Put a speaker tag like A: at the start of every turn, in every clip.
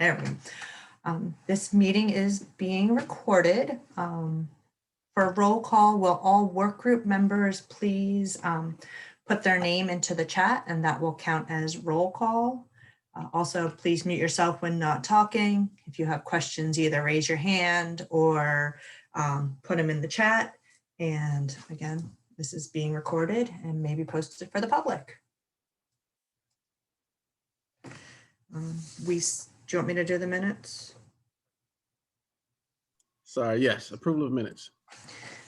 A: There we go. This meeting is being recorded. For roll call, will all work group members please put their name into the chat, and that will count as roll call. Also, please mute yourself when not talking. If you have questions, either raise your hand or put them in the chat. And again, this is being recorded and maybe posted for the public. Do you want me to do the minutes?
B: Sorry, yes, approval of minutes.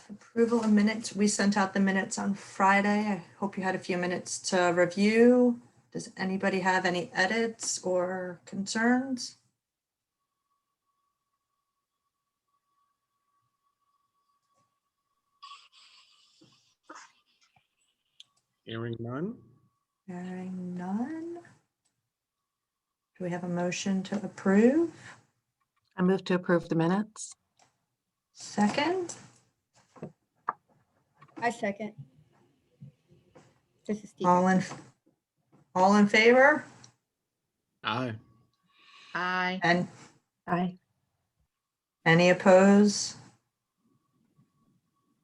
A: Approval of minutes. We sent out the minutes on Friday. I hope you had a few minutes to review. Does anybody have any edits or concerns?
B: Hearing none.
A: Hearing none. Do we have a motion to approve?
C: I move to approve the minutes.
A: Second?
D: I second. This is Steve.
A: All in favor?
B: Aye.
D: Aye.
A: And
C: Aye.
A: any oppose?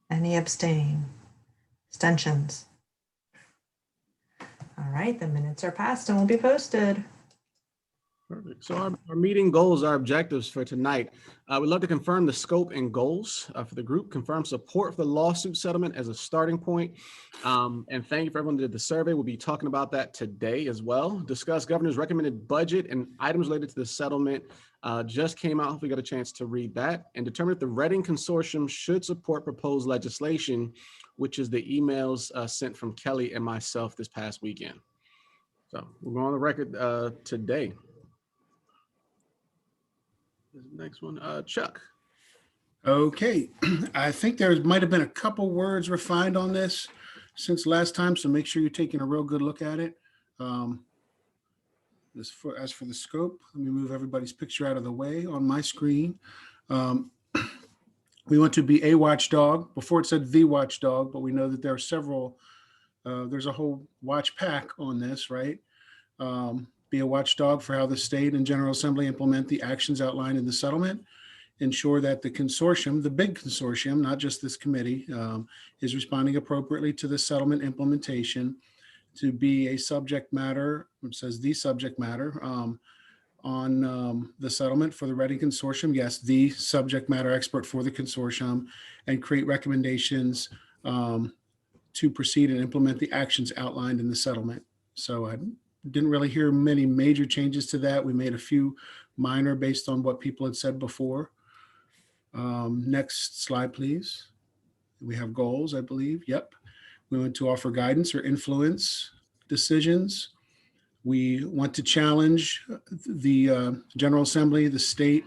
A: Any abstain? Abstentions? All right, the minutes are passed and will be posted.
B: Perfect. So our meeting goals, our objectives for tonight. We'd love to confirm the scope and goals for the group, confirm support for the lawsuit settlement as a starting point. And thank you for everyone that did the survey. We'll be talking about that today as well. Discuss governor's recommended budget and items related to the settlement just came out. If we got a chance to read that, and determine if the Reading Consortium should support proposed legislation, which is the emails sent from Kelly and myself this past weekend. So we're going on the record today. This next one, Chuck.
E: Okay, I think there might have been a couple words refined on this since last time, so make sure you're taking a real good look at it. As for the scope, let me move everybody's picture out of the way on my screen. We want to be a watchdog. Before it said the watchdog, but we know that there are several, there's a whole watch pack on this, right? Be a watchdog for how the state and General Assembly implement the actions outlined in the settlement. Ensure that the consortium, the big consortium, not just this committee, is responding appropriately to the settlement implementation. To be a subject matter, it says the subject matter on the settlement for the Reading Consortium. Yes, the subject matter expert for the consortium, and create recommendations to proceed and implement the actions outlined in the settlement. So I didn't really hear many major changes to that. We made a few minor based on what people had said before. Next slide, please. We have goals, I believe. Yep. We want to offer guidance or influence decisions. We want to challenge the General Assembly, the state,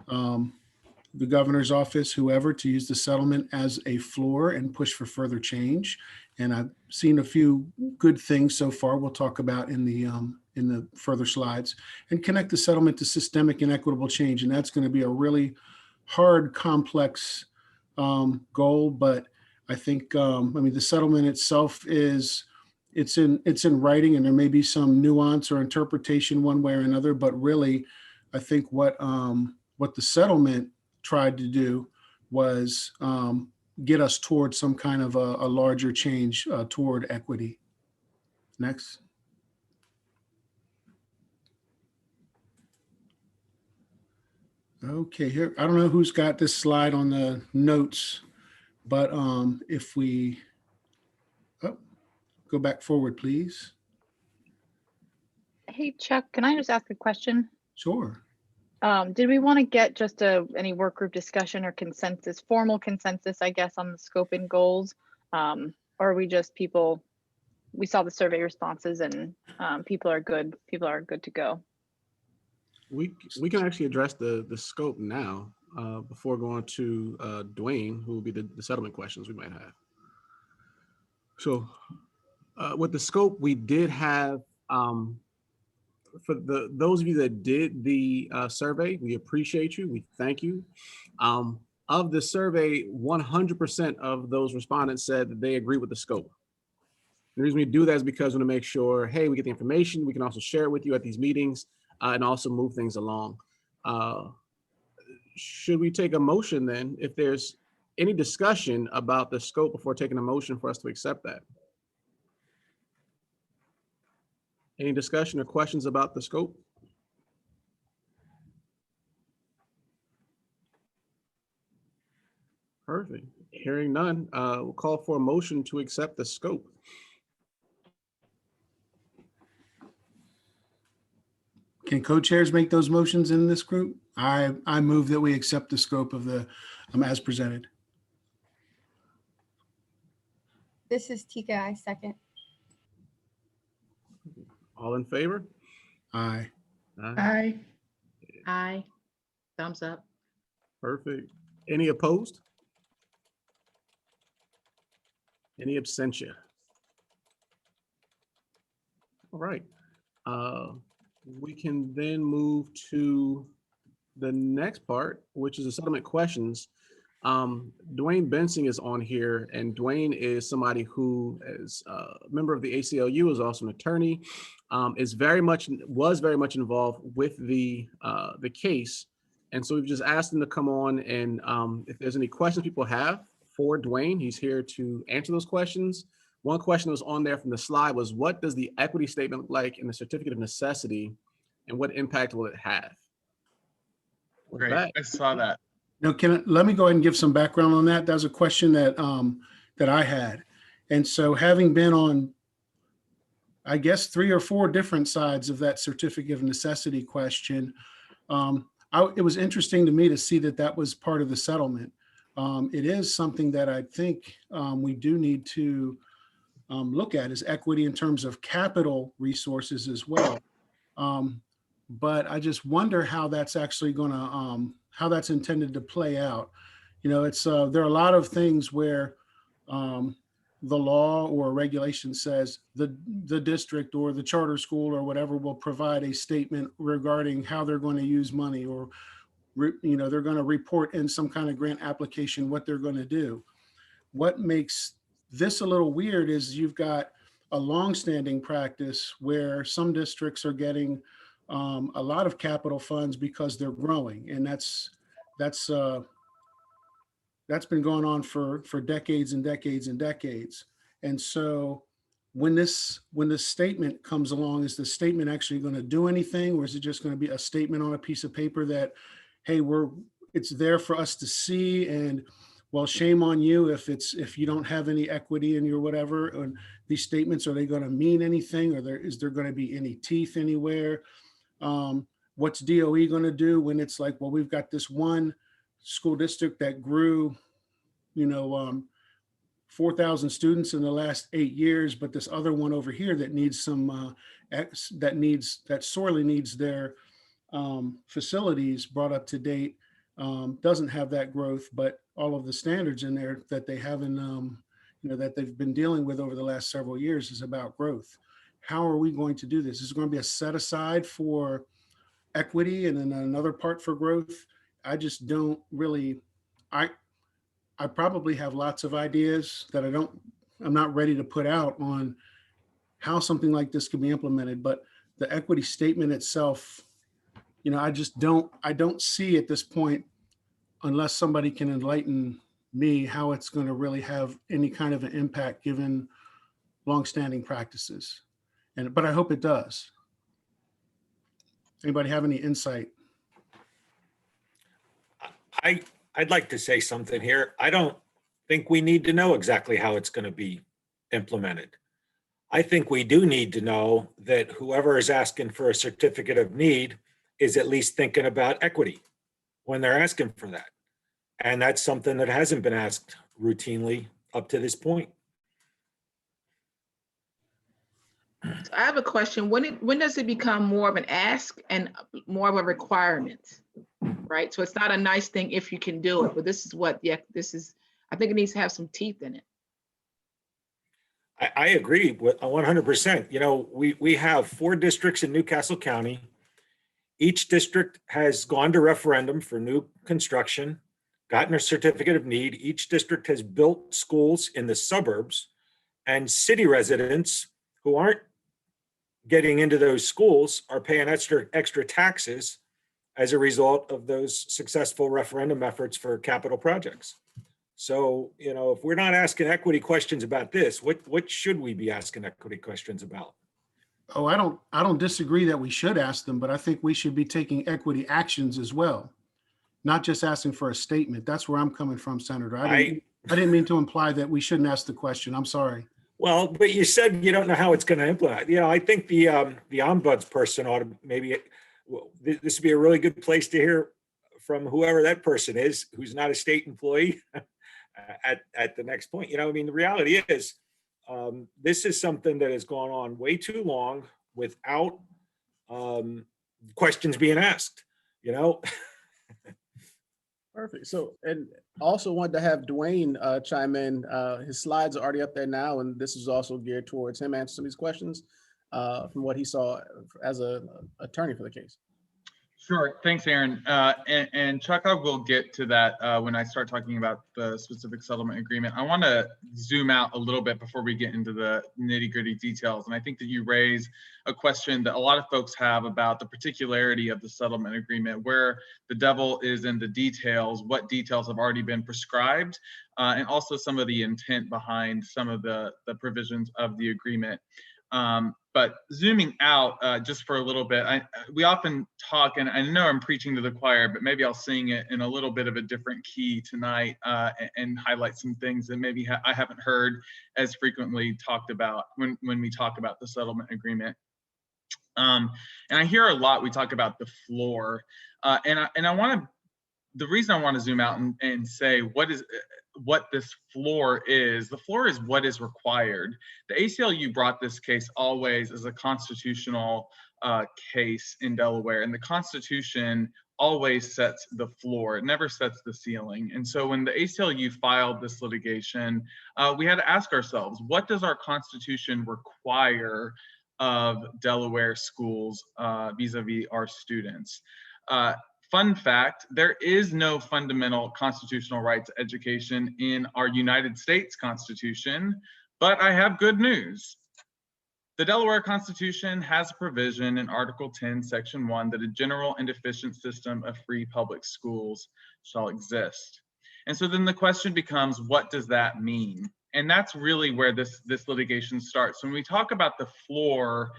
E: the governor's office, whoever, to use the settlement as a floor and push for further change. And I've seen a few good things so far we'll talk about in the further slides, and connect the settlement to systemic and equitable change. And that's going to be a really hard, complex goal. But I think, I mean, the settlement itself it's in writing, and there may be some nuance or interpretation one way or another. But really, I think what the settlement tried to do was get us towards some kind of a larger change toward equity. Next. Okay, here, I don't know who's got this slide on the notes, but if we go back forward, please.
F: Hey, Chuck, can I just ask a question?
E: Sure.
F: Did we want to get just any work group discussion or consensus, formal consensus, I guess, on the scope and goals? Or are we just people, we saw the survey responses and people are good to go?
B: We can actually address the scope now before going to Dwayne, who will be the settlement questions we might have. So with the scope, we did have, for those of you that did the survey, we appreciate you. We thank you. Of the survey, 100% of those respondents said that they agree with the scope. The reason we do that is because we want to make sure, hey, we get the information. We can also share it with you at these meetings and also move things along. Should we take a motion then, if there's any discussion about the scope before taking a motion for us to accept that? Any discussion or questions about the scope? Perfect. Hearing none, we'll call for a motion to accept the scope.
E: Can co-chairs make those motions in this group? I move that we accept the scope of the, as presented.
G: This is Tika, I second.
B: All in favor?
E: Aye.
D: Aye. Aye. Thumbs up.
B: Perfect. Any opposed? Any abstention? All right. We can then move to the next part, which is the settlement questions. Dwayne Bensing is on here, and Dwayne is somebody who is a member of the ACLU, is also an attorney, was very much involved with the case. And so we've just asked him to come on, and if there's any questions people have for Dwayne, he's here to answer those questions. One question that was on there from the slide was, what does the equity statement look like in the certificate of necessity, and what impact will it have? With
H: Great,
B: that,
H: I saw that.
E: Now, let me go ahead and give some background on that. That was a question that that I had. And so having been on, I guess, 3 or 4 different sides of that certificate of necessity question, it was interesting to me to see that that was part of the settlement. It is something that I think we do need to look at, as equity in terms of capital resources as well. But I just wonder how that's actually going to, how that's intended to play out. You know, it's there are a lot of things where the law or regulation says the district or the charter school or whatever will provide a statement regarding how they're going to use money, or they're going to report in some kind of grant application what they're going to do. What makes this a little weird is you've got a longstanding practice where some districts are getting a lot of capital funds because they're growing, and that's been going on for decades and decades and decades. And so when this statement comes along, is the statement actually going to do anything, or is it just going to be a statement on a piece of paper that, hey, it's there for us to see, and well, shame on you if you don't have any equity in your whatever? And these statements, are they going to mean anything, or is there going to be any teeth anywhere? What's DOE going to do when it's like, well, we've got this one school district that grew 4,000 students in the last 8 years, but this other one over here that needs some that sorely needs their facilities brought up to date, doesn't have that growth, but all of the standards in there that they haven't that they've been dealing with over the last several years is about growth. How are we going to do this? Is it going to be a set aside for equity and then another part for growth? I just don't really, I probably have lots of ideas that I'm not ready to put out on how something like this can be implemented, but the equity statement itself, I don't see at this point, unless somebody can enlighten me, how it's going to really have any kind of an impact given longstanding practices. But I hope it does. Anybody have any insight?
I: I'd like to say something here. I don't think we need to know exactly how it's going to be implemented. I think we do need to know that whoever is asking for a certificate of need is at least thinking about equity when they're asking for that. And that's something that hasn't been asked routinely up to this point.
D: So I have a question. When does it become more of an ask and more of a requirement? Right? So it's not a nice thing if you can do it, but this is I think it needs to have some teeth in it.
I: I agree with 100%. We have 4 districts in Newcastle County. Each district has gone to referendum for new construction, gotten a certificate of need. Each district has built schools in the suburbs, and city residents who aren't getting into those schools are paying extra taxes as a result of those successful referendum efforts for capital projects. So, you know, if we're not asking equity questions about this, what should we be asking equity questions about?
E: Oh, I don't disagree that we should ask them, but I think we should be taking equity actions as well, not just asking for a statement. That's where I'm coming from, Senator. I didn't mean to imply that we shouldn't ask the question. I'm sorry.
I: Well, but you said you don't know how it's going to implement. You know, I think the ombuds person ought to maybe, well, this would be a really good place to hear from whoever that person is, who's not a state employee at the next point. You know, I mean, the reality is, this is something that has gone on way too long without questions being asked, you know?
B: Perfect. So, and also wanted to have Dwayne chime in. His slides are already up there now, and this is also geared towards him answering some of these questions from what he saw as a attorney for the case.
H: Sure. Thanks, Aaron. And Chuck, I will get to that when I start talking about the specific settlement agreement. I want to zoom out a little bit before we get into the nitty-gritty details. And I think that you raise a question that a lot of folks have about the particularity of the settlement agreement, where the devil is in the details, what details have already been prescribed, and also some of the intent behind some of the provisions of the agreement. But zooming out just for a little bit, we often talk, and I know I'm preaching to the choir, but maybe I'll sing it in a little bit of a different key tonight and highlight some things that maybe I haven't heard as frequently talked about when we talk about the settlement agreement. And I hear a lot, we talk about the floor, and I want to, the reason I want to zoom out and say what this floor is. The floor is what is required. The ACLU brought this case always as a constitutional case in Delaware, and the Constitution always sets the floor. It never sets the ceiling. And so when the ACLU filed this litigation, we had to ask ourselves, what does our Constitution require of Delaware schools vis-a-vis our students? Fun fact, there is no fundamental constitutional right to education in our United States Constitution, but I have good news. The Delaware Constitution has a provision in Article 10, Section 1, that a general and efficient system of free public schools shall exist. And so then the question becomes, what does that mean? And that's really where this litigation starts. When we talk about the floor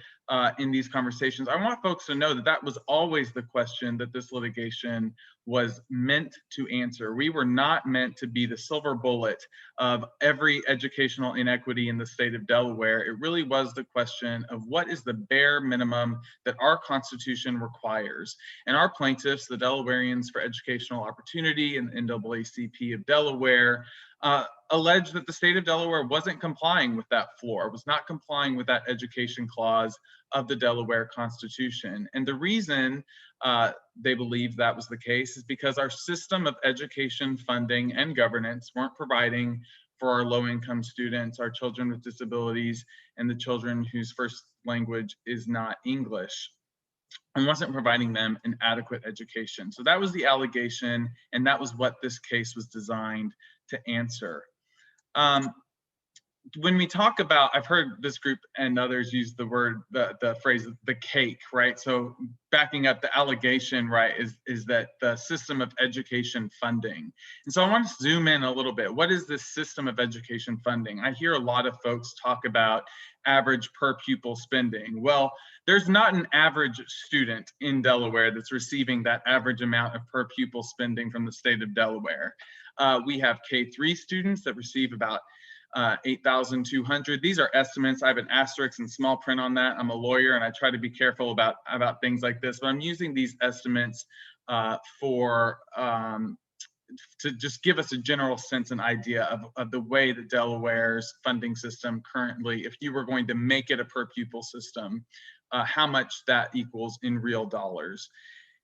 H: in these conversations, I want folks to know that that was always the question that this litigation was meant to answer. We were not meant to be the silver bullet of every educational inequity in the state of Delaware. It really was the question of what is the bare minimum that our Constitution requires. And our plaintiffs, the Delawareans for Educational Opportunity and the NAACP of Delaware, alleged that the state of Delaware wasn't complying with that floor, was not complying with that education clause of the Delaware Constitution. And the reason they believe that was the case is because our system of education funding and governance weren't providing for our low-income students, our children with disabilities, and the children whose first language is not English, and wasn't providing them an adequate education. So that was the allegation, and that was what this case was designed to answer. When we talk about, I've heard this group and others use the word, the phrase, the cake, right? So backing up, the allegation, right, is that the system of education funding. And so I want to zoom in a little bit. What is this system of education funding? I hear a lot of folks talk about average per pupil spending. Well, there's not an average student in Delaware that's receiving that average amount of per pupil spending from the state of Delaware. We have K-3 students that receive about 8,200. These are estimates. I have an asterisk and small print on that. I'm a lawyer and I try to be careful about things like this, but I'm using these estimates to just give us a general sense and idea of the way that Delaware's funding system currently, if you were going to make it a per pupil system, how much that equals in real dollars.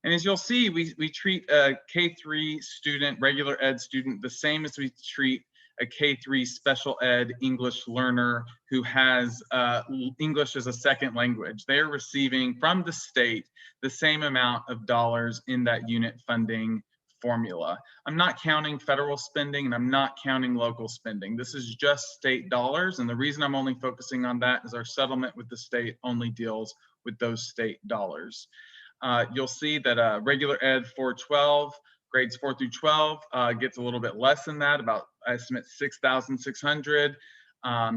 H: And as you'll see, we treat a K-3 student, regular ed student, the same as we treat a K-3 special ed English learner who has English as a second language. They are receiving from the state the same amount of dollars in that unit funding formula. I'm not counting federal spending and I'm not counting local spending. This is just state dollars. And the reason I'm only focusing on that is our settlement with the state only deals with those state dollars. you'll see that regular ed 412, grades 4 through 12 gets a little bit less than that, about I estimate 6,600.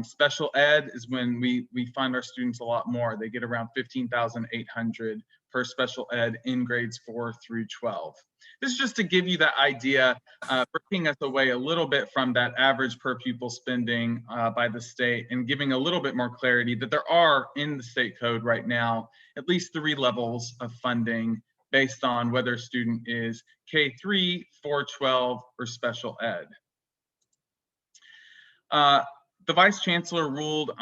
H: Special ed is when we fund our students a lot more. They get around 15,800 per special ed in grades 4 through 12. This is just to give you that idea, breaking us away a little bit from that average per pupil spending by the state, and giving a little bit more clarity that there are in the state code right now at least 3 levels of funding based on whether a student is K3, 412, or special ed. The Vice Chancellor ruled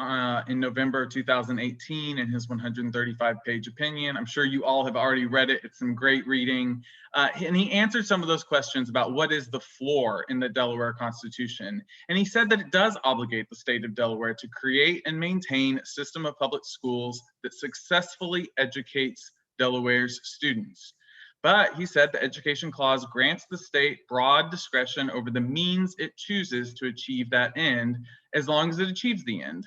H: in November 2018 in his 135-page opinion. I'm sure you all have already read it. It's some great reading. And he answered some of those questions about what is the floor in the Delaware Constitution. And he said that it does obligate the state of Delaware to create and maintain a system of public schools that successfully educates Delaware's students. But he said the Education Clause grants the state broad discretion over the means it chooses to achieve that end, as long as it achieves the end.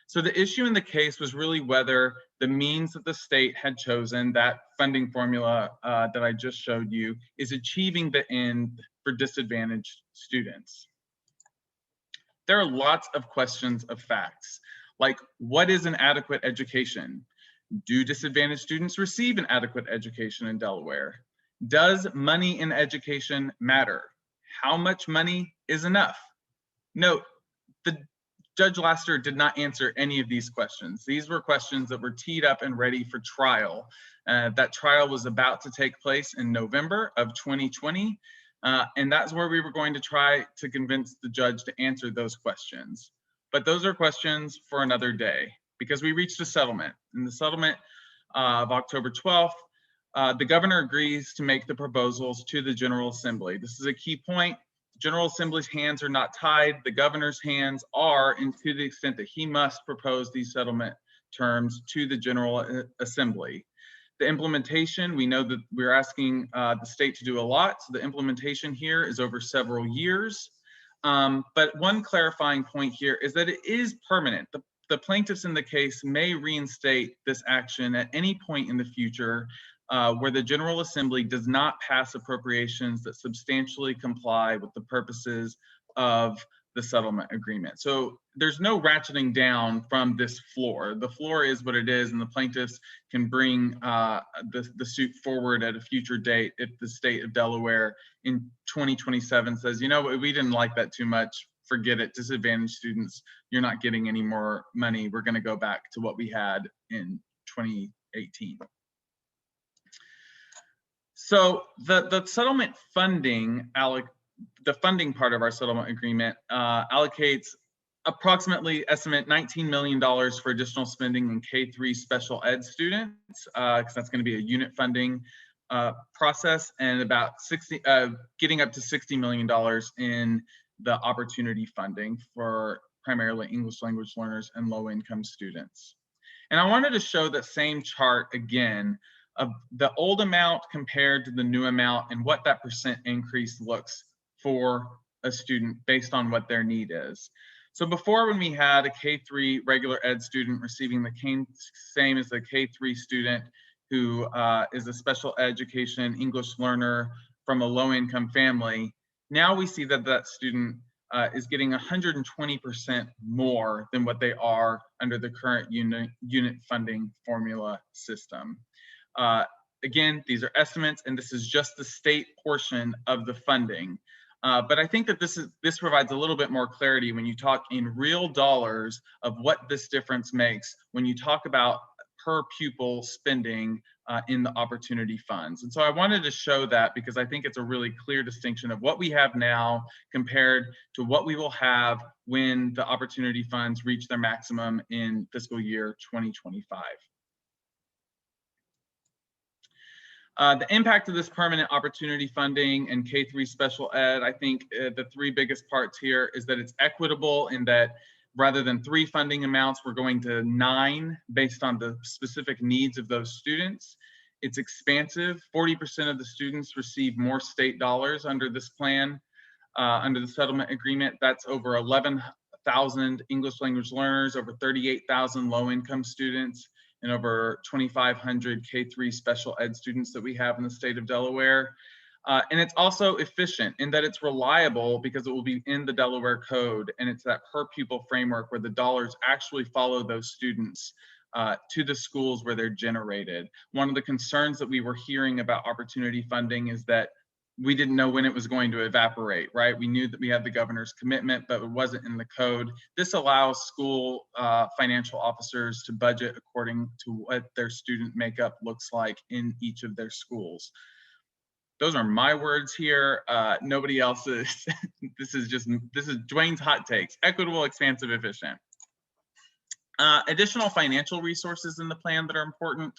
H: So the issue in the case was really whether the means that the state had chosen, that funding formula that I just showed you, is achieving the end for disadvantaged students. There are lots of questions of facts, like what is an adequate education? Do disadvantaged students receive an adequate education in Delaware? Does money in education matter? How much money is enough? Note, Judge Laster did not answer any of these questions. These were questions that were teed up and ready for trial. That trial was about to take place in November of 2020, and that's where we were going to try to convince the judge to answer those questions. But those are questions for another day, because we reached a settlement. In the settlement of October 12th, the governor agrees to make the proposals to the General Assembly. This is a key point. General Assembly's hands are not tied. The governor's hands are, and to the extent that he must propose these settlement terms to the General Assembly. The implementation, we know that we're asking the state to do a lot. So the implementation here is over several years. But one clarifying point here is that it is permanent. The plaintiffs in the case may reinstate this action at any point in the future where the General Assembly does not pass appropriations that substantially comply with the purposes of the settlement agreement. So there's no ratcheting down from this floor. The floor is what it is, and the plaintiffs can bring the suit forward at a future date if the state of Delaware in 2027 says, you know, we didn't like that too much, forget it, disadvantaged students, you're not getting any more money. We're going to go back to what we had in 2018. So the settlement funding, the funding part of our settlement agreement allocates approximately estimate $19 million for additional spending in K3 special ed students, because that's going to be a unit funding process, and about getting up to $60 million in the opportunity funding for primarily English language learners and low-income students. And I wanted to show that same chart again of the old amount compared to the new amount and what that percent increase looks for a student based on what their need is. So before, when we had a K3 regular ed student receiving the same as the K3 student who is a special education English learner from a low-income family, now we see that that student is getting 120% more than what they are under the current unit funding formula system. Again, these are estimates, and this is just the state portion of the funding. But I think that this provides a little bit more clarity when you talk in real dollars of what this difference makes when you talk about per pupil spending in the opportunity funds. And so I wanted to show that because I think it's a really clear distinction of what we have now compared to what we will have when the opportunity funds reach their maximum in fiscal year 2025. The impact of this permanent opportunity funding and K3 special ed, I think the 3 biggest parts here is that it's equitable in that rather than 3 funding amounts, we're going to 9 based on the specific needs of those students. It's expansive. 40% of the students receive more state dollars under this plan, under the settlement agreement. That's over 11,000 English language learners, over 38,000 low-income students. and over 2,500 K-3 special ed students that we have in the state of Delaware. And it's also efficient in that it's reliable because it will be in the Delaware code, and it's that per pupil framework where the dollars actually follow those students to the schools where they're generated. One of the concerns that we were hearing about opportunity funding is that we didn't know when it was going to evaporate, right? We knew that we had the governor's commitment, but it wasn't in the code. This allows school financial officers to budget according to what their student makeup looks like in each of their schools. Those are my words here. Nobody else's. This is Dwayne's hot takes. Equitable, expansive, efficient. Additional financial resources in the plan that are important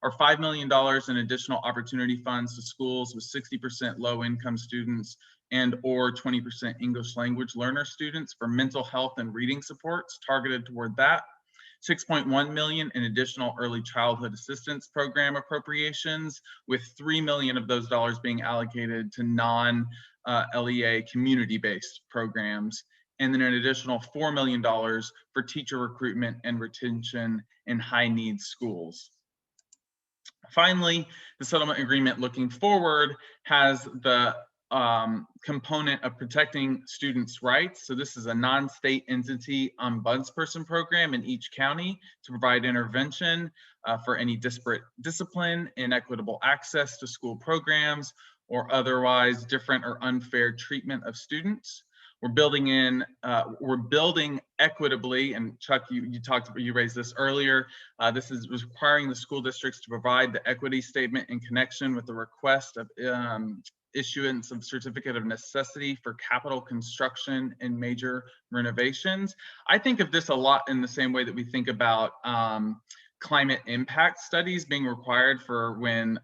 H: are $5 million in additional opportunity funds to schools with 60% low-income students and or 20% English language learner students for mental health and reading supports targeted toward that. 6.1 million in additional early childhood assistance program appropriations, with 3 million of those dollars being allocated to non-LEA community-based programs, and then an additional $4 million for teacher recruitment and retention in high needs schools. Finally, the settlement agreement looking forward has the component of protecting students' rights. So this is a non-state entity ombudsperson program in each county to provide intervention for any disparate discipline, inequitable access to school programs, or otherwise different or unfair treatment of students. We're building equitably, and Chuck, you raised this earlier. This is requiring the school districts to provide the equity statement in connection with the request of issuance of certificate of necessity for capital construction and major renovations. I think of this a lot in the same way that we think about climate impact studies being required for when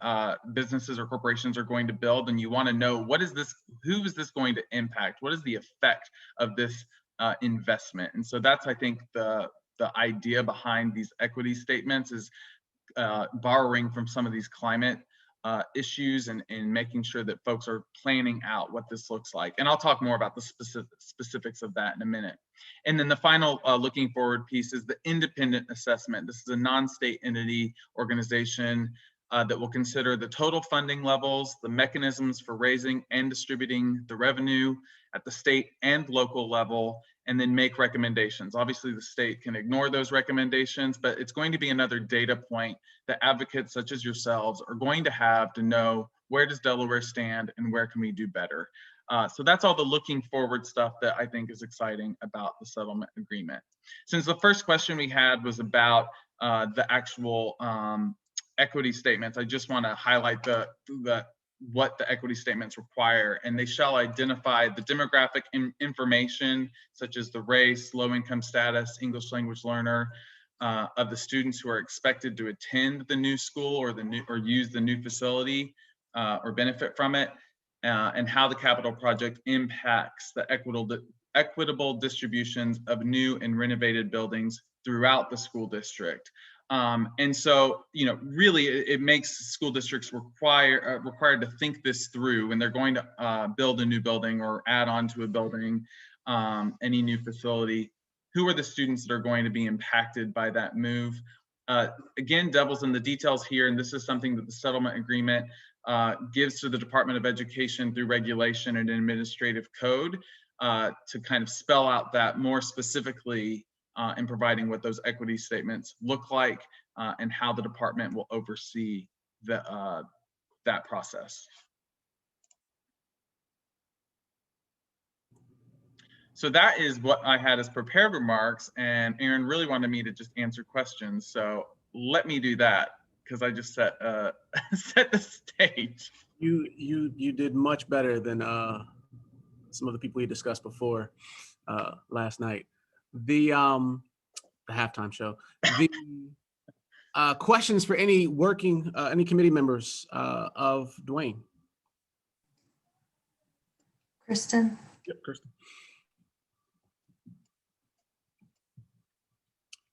H: businesses or corporations are going to build, and you want to know who is this going to impact? What is the effect of this investment? And so that's, I think, the idea behind these equity statements is borrowing from some of these climate issues and making sure that folks are planning out what this looks like. And I'll talk more about the specifics of that in a minute. And then the final looking forward piece is the independent assessment. This is a non-state entity organization that will consider the total funding levels, the mechanisms for raising and distributing the revenue at the state and local level, and then make recommendations. Obviously, the state can ignore those recommendations, but it's going to be another data point that advocates such as yourselves are going to have to know, where does Delaware stand and where can we do better? So that's all the looking forward stuff that I think is exciting about the settlement agreement. Since the first question we had was about the actual equity statements, I just want to highlight what the equity statements require, and they shall identify the demographic information such as the race, low income status, English language learner of the students who are expected to attend the new school or use the new facility or benefit from it, and how the capital project impacts the equitable distributions of new and renovated buildings throughout the school district. And so, really it makes school districts required to think this through when they're going to build a new building or add on to a building, any new facility. Who are the students that are going to be impacted by that move? Again, devil's in the details here, and this is something that the settlement agreement gives to the Department of Education through regulation and administrative code to kind of spell out that more specifically in providing what those equity statements look like and how the department will oversee that process. So that is what I had as prepared remarks, and Aaron really wanted me to just answer questions. So let me do that because I just set the stage.
B: You did much better than some of the people you discussed before last night. The halftime show. The questions for any any committee members of Dwayne.
A: Kristen?
B: Yep, Kristen.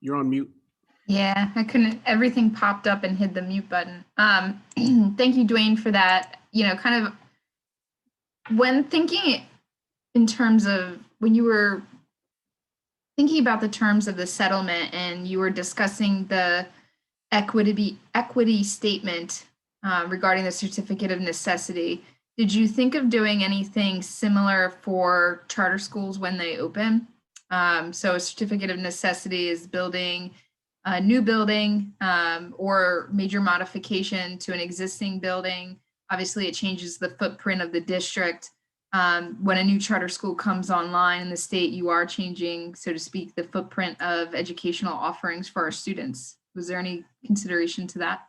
B: You're on mute.
J: Yeah, I couldn't, everything popped up and hid the mute button. Thank you, Dwayne, for that. Kind of when thinking in terms of when you were thinking about the terms of the settlement and you were discussing the equity statement regarding the certificate of necessity, did you think of doing anything similar for charter schools when they open? So a certificate of necessity is building a new building or major modification to an existing building. Obviously, it changes the footprint of the district. When a new charter school comes online in the state, you are changing, so to speak, the footprint of educational offerings for our students. Was there any consideration to that?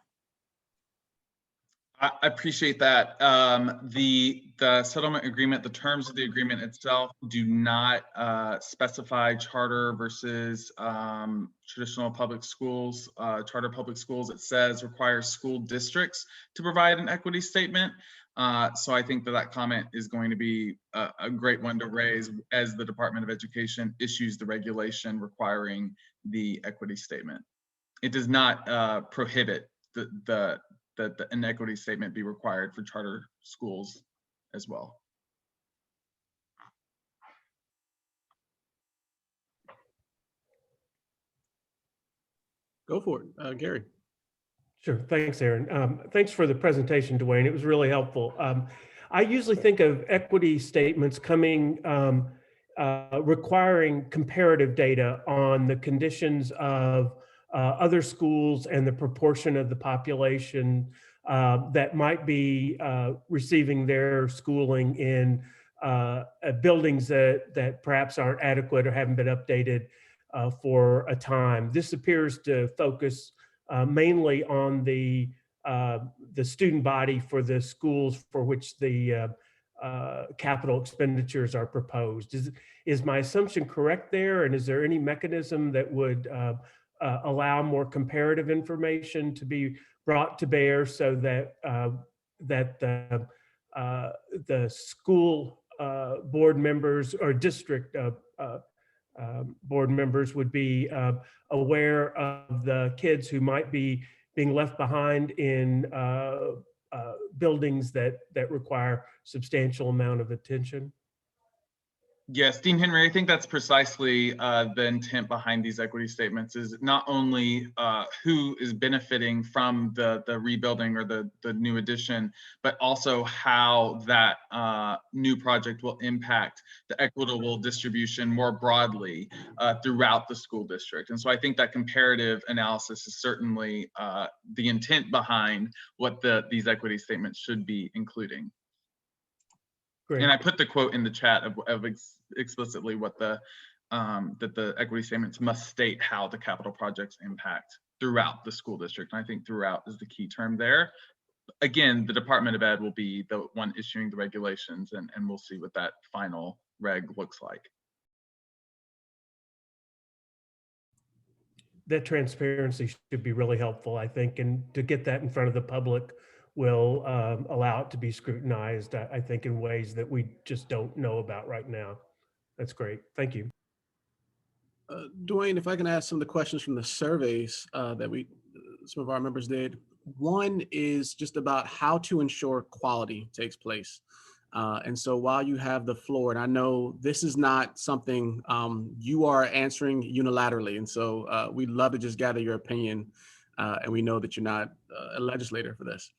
H: I appreciate that. The settlement agreement, the terms of the agreement itself do not specify charter versus traditional public schools. Charter public schools, it says, requires school districts to provide an equity statement. So I think that comment is going to be a great one to raise as the Department of Education issues the regulation requiring the equity statement. It does not prohibit that an equity statement be required for charter schools as well.
B: Go for it, Gary.
K: Sure. Thanks, Aaron. Thanks for the presentation, Dwayne. It was really helpful. I usually think of equity statements coming, requiring comparative data on the conditions of other schools and the proportion of the population that might be receiving their schooling in buildings that perhaps aren't adequate or haven't been updated for a time. This appears to focus mainly on the student body for the schools for which the capital expenditures are proposed. Is my assumption correct there? And is there any mechanism that would allow more comparative information to be brought to bear so that the school board members or district board members would be aware of the kids who might be being left behind in buildings that require substantial amount of attention?
H: Yes, Dean Henry, I think that's precisely the intent behind these equity statements, is not only who is benefiting from the rebuilding or the new addition, but also how that new project will impact the equitable distribution more broadly throughout the school district. And so I think that comparative analysis is certainly the intent behind what these equity statements should be including. Great. And I put the quote in the chat of explicitly what that the equity statements must state how the capital projects impact throughout the school district. And I think throughout is the key term there. Again, the Department of Ed will be the one issuing the regulations, and we'll see what that final reg looks like.
K: That transparency should be really helpful, I think, and to get that in front of the public will allow it to be scrutinized, I think, in ways that we just don't know about right now. That's great. Thank you.
B: Dwayne, if I can ask some of the questions from the surveys that some of our members did. One is just about how to ensure quality takes place. And so while you have the floor, and I know this is not something you are answering unilaterally, and so we'd love to just gather your opinion, and we know that you're not a legislator for this.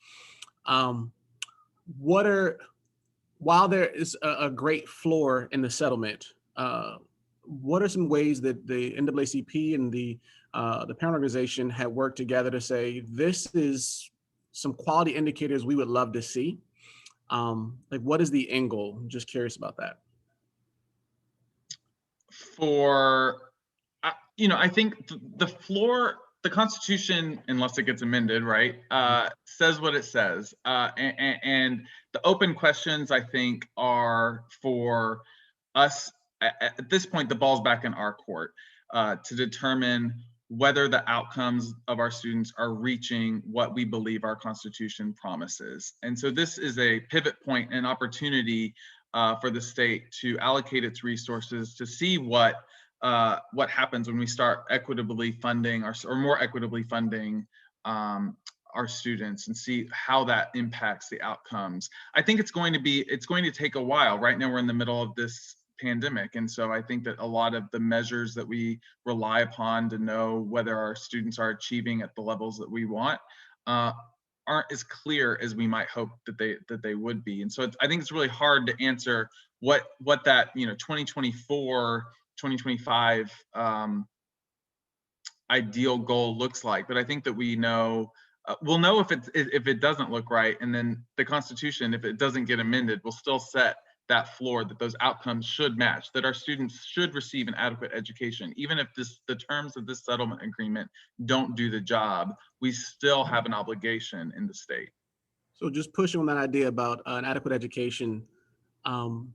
B: While there is a great floor in the settlement, what are some ways that the NAACP and the parent organization have worked together to say, this is some quality indicators we would love to see? Like, what is the end goal? I'm just curious about that.
H: I think the floor, the Constitution, unless it gets amended, right, says what it says. And the open questions, I think, are for us, at this point, the ball's back in our court to determine whether the outcomes of our students are reaching what we believe our Constitution promises. And so this is a pivot point, an opportunity for the state to allocate its resources to see what happens when we start equitably funding or more equitably funding our students, and see how that impacts the outcomes. I think it's going to take a while. Right now we're in the middle of this pandemic. And so I think that a lot of the measures that we rely upon to know whether our students are achieving at the levels that we want aren't as clear as we might hope that they would be. And so I think it's really hard to answer what that 2024, 2025 ideal goal looks like. But I think that we know we'll know if it doesn't look right, and then the Constitution, if it doesn't get amended, will still set that floor that those outcomes should match, that our students should receive an adequate education. Even if the terms of this settlement agreement don't do the job, we still have an obligation in the state.
B: So just pushing on that idea about an adequate education, and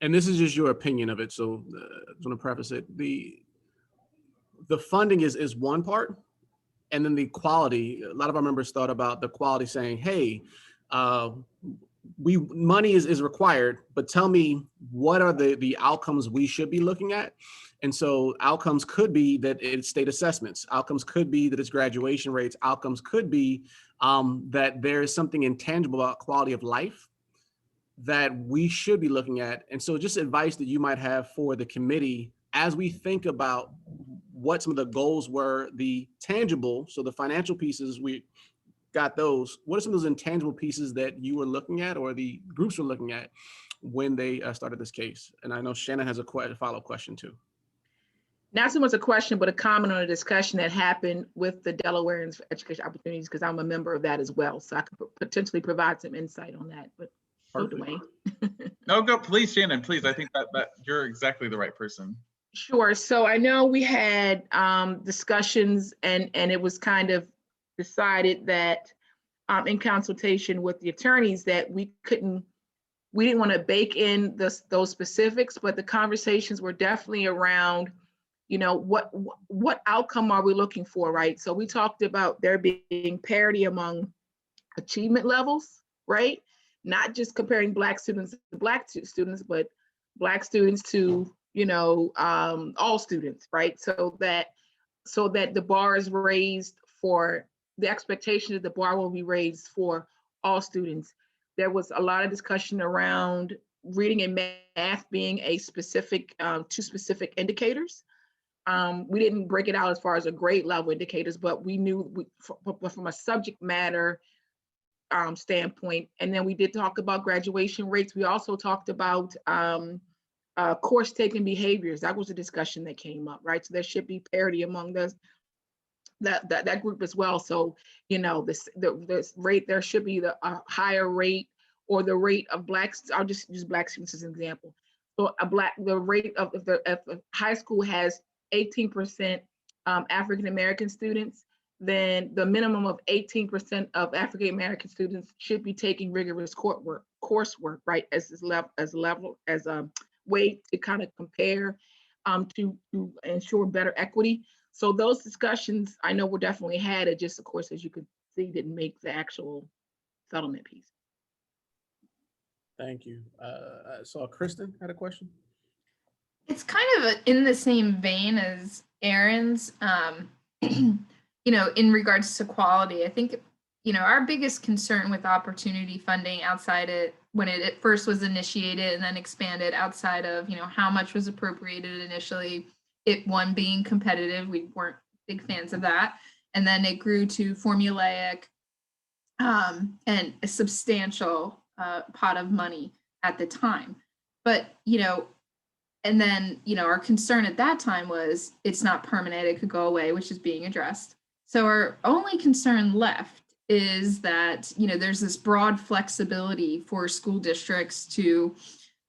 B: this is just your opinion of it, so I just want to preface it. The funding is one part, and then the quality. A lot of our members thought about the quality, saying, hey, money is required, but tell me what are the outcomes we should be looking at. And so outcomes could be that it's state assessments, outcomes could be that it's graduation rates, outcomes could be that there is something intangible about quality of life that we should be looking at. And so just advice that you might have for the committee as we think about what some of the goals were, the tangible, so the financial pieces, we got those. What are some of those intangible pieces that you were looking at or the groups were looking at when they started this case? And I know Shannon has a follow-up question too.
D: Not so much a question, but a comment on a discussion that happened with the Delawareans for Education Opportunities, because I'm a member of that as well. So I could potentially provide some insight on that. But go, Dwayne.
H: No, go, please, Shannon, please. I think that you're exactly the right person.
D: Sure. So I know we had discussions and it was kind of decided that in consultation with the attorneys that we didn't want to bake in those specifics, but the conversations were definitely around, what outcome are we looking for, right? So we talked about there being parity among achievement levels, right? Not just comparing Black students to Black students, but Black students to all students, right? So that the bar is raised for the expectation that the bar will be raised for all students. There was a lot of discussion around reading and math being a specific, two specific indicators. We didn't break it out as far as a grade level indicators, but we knew from a subject matter standpoint. And then we did talk about graduation rates. We also talked about course taking behaviors. That was a discussion that came up, right? So there should be parity among that group as well. So, this rate, there should be a higher rate or the rate of Blacks. I'll just use Black students as an example. So the rate of if the high school has 18% African-American students, then the minimum of 18% of African-American students should be taking rigorous coursework, right? As a way to kind of compare to ensure better equity. So those discussions I know were definitely had. It just, of course, as you could see, didn't make the actual settlement piece.
B: Thank you. I saw Kristen had a question.
J: It's kind of in the same vein as Aaron's, in regards to quality. I think, our biggest concern with opportunity funding outside it, when it first was initiated and then expanded outside of, how much was appropriated initially, one being competitive, we weren't big fans of that. And then it grew to formulaic and a substantial pot of money at the time. But, and then, our concern at that time was it's not permanent, it could go away, which is being addressed. So our only concern left is that, there's this broad flexibility for school districts to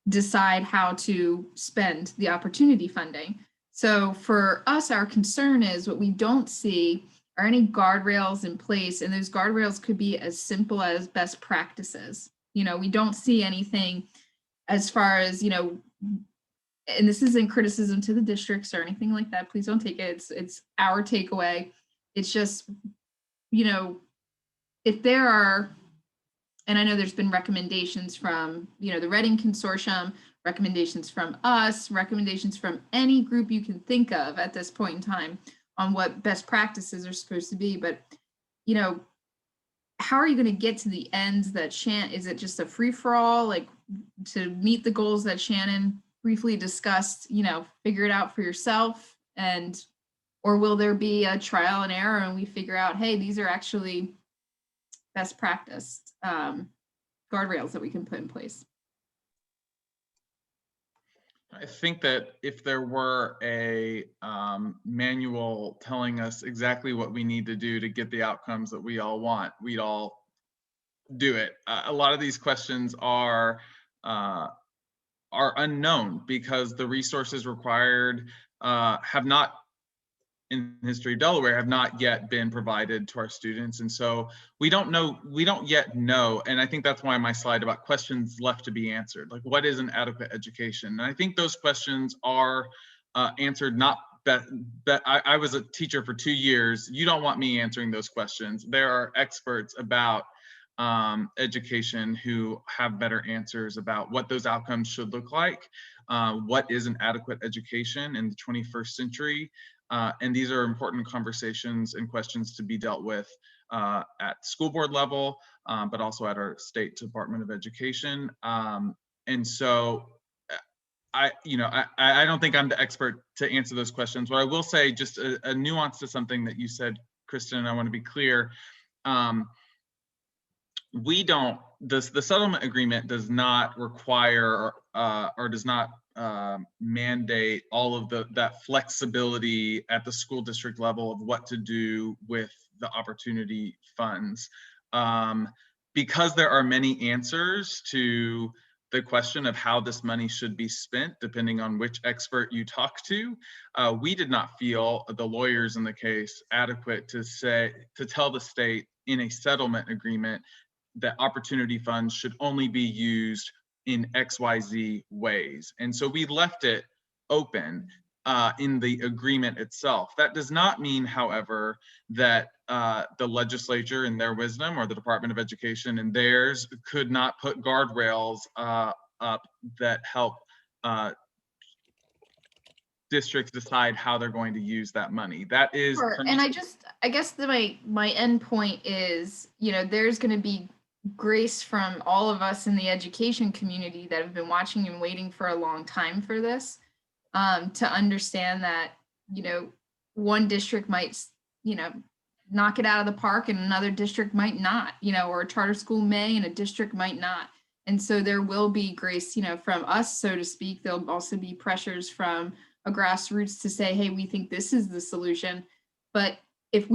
J: decide how to spend the opportunity funding. So for us, our concern is what we don't see are any guardrails in place, and those guardrails could be as simple as best practices. We don't see anything as far as, and this isn't criticism to the districts or anything like that. Please don't take it. It's our takeaway. It's just, if there are, and I know there's been recommendations from, the Reading Consortium, recommendations from us, recommendations from any group you can think of at this point in time on what best practices are supposed to be. But, how are you going to get to the ends that is it just a free for all, like to meet the goals that Shannon briefly discussed, figure it out for yourself, or will there be a trial and error and we figure out, hey, these are actually best practice guardrails that we can put in place?
H: I think that if there were a manual telling us exactly what we need to do to get the outcomes that we all want, we'd all do it. A lot of these questions are unknown because the resources required have not, in the history of Delaware, have not yet been provided to our students. And so we don't yet know. And I think that's why my slide about questions left to be answered, like what is an adequate education? And I think those questions are answered, not that I was a teacher for 2 years. You don't want me answering those questions. There are experts about education who have better answers about what those outcomes should look like, what is an adequate education in the 21st century. And these are important conversations and questions to be dealt with at school board level, but also at our state Department of Education. And so I don't think I'm the expert to answer those questions. What I will say, just a nuance to something that you said, Kristen, and I want to be clear. The settlement agreement does not require or does not mandate all of that flexibility at the school district level of what to do with the opportunity funds. Because there are many answers to the question of how this money should be spent, depending on which expert you talk to, we did not feel, the lawyers in the case, adequate to tell the state in a settlement agreement that opportunity funds should only be used in XYZ ways. And so we left it open in the agreement itself. That does not mean, however, that the legislature in their wisdom or the Department of Education in theirs could not put guardrails up that help districts decide how they're going to use that money. That is,
J: sure. And I guess my end point is, there's going to be grace from all of us in the education community that have been watching and waiting for a long time for this, to understand that, one district might, knock it out of the park and another district might not, or a charter school may and a district might not. And so there will be grace, from us, so to speak. There'll also be pressures from a grassroots to say, hey, we think this is the solution. But if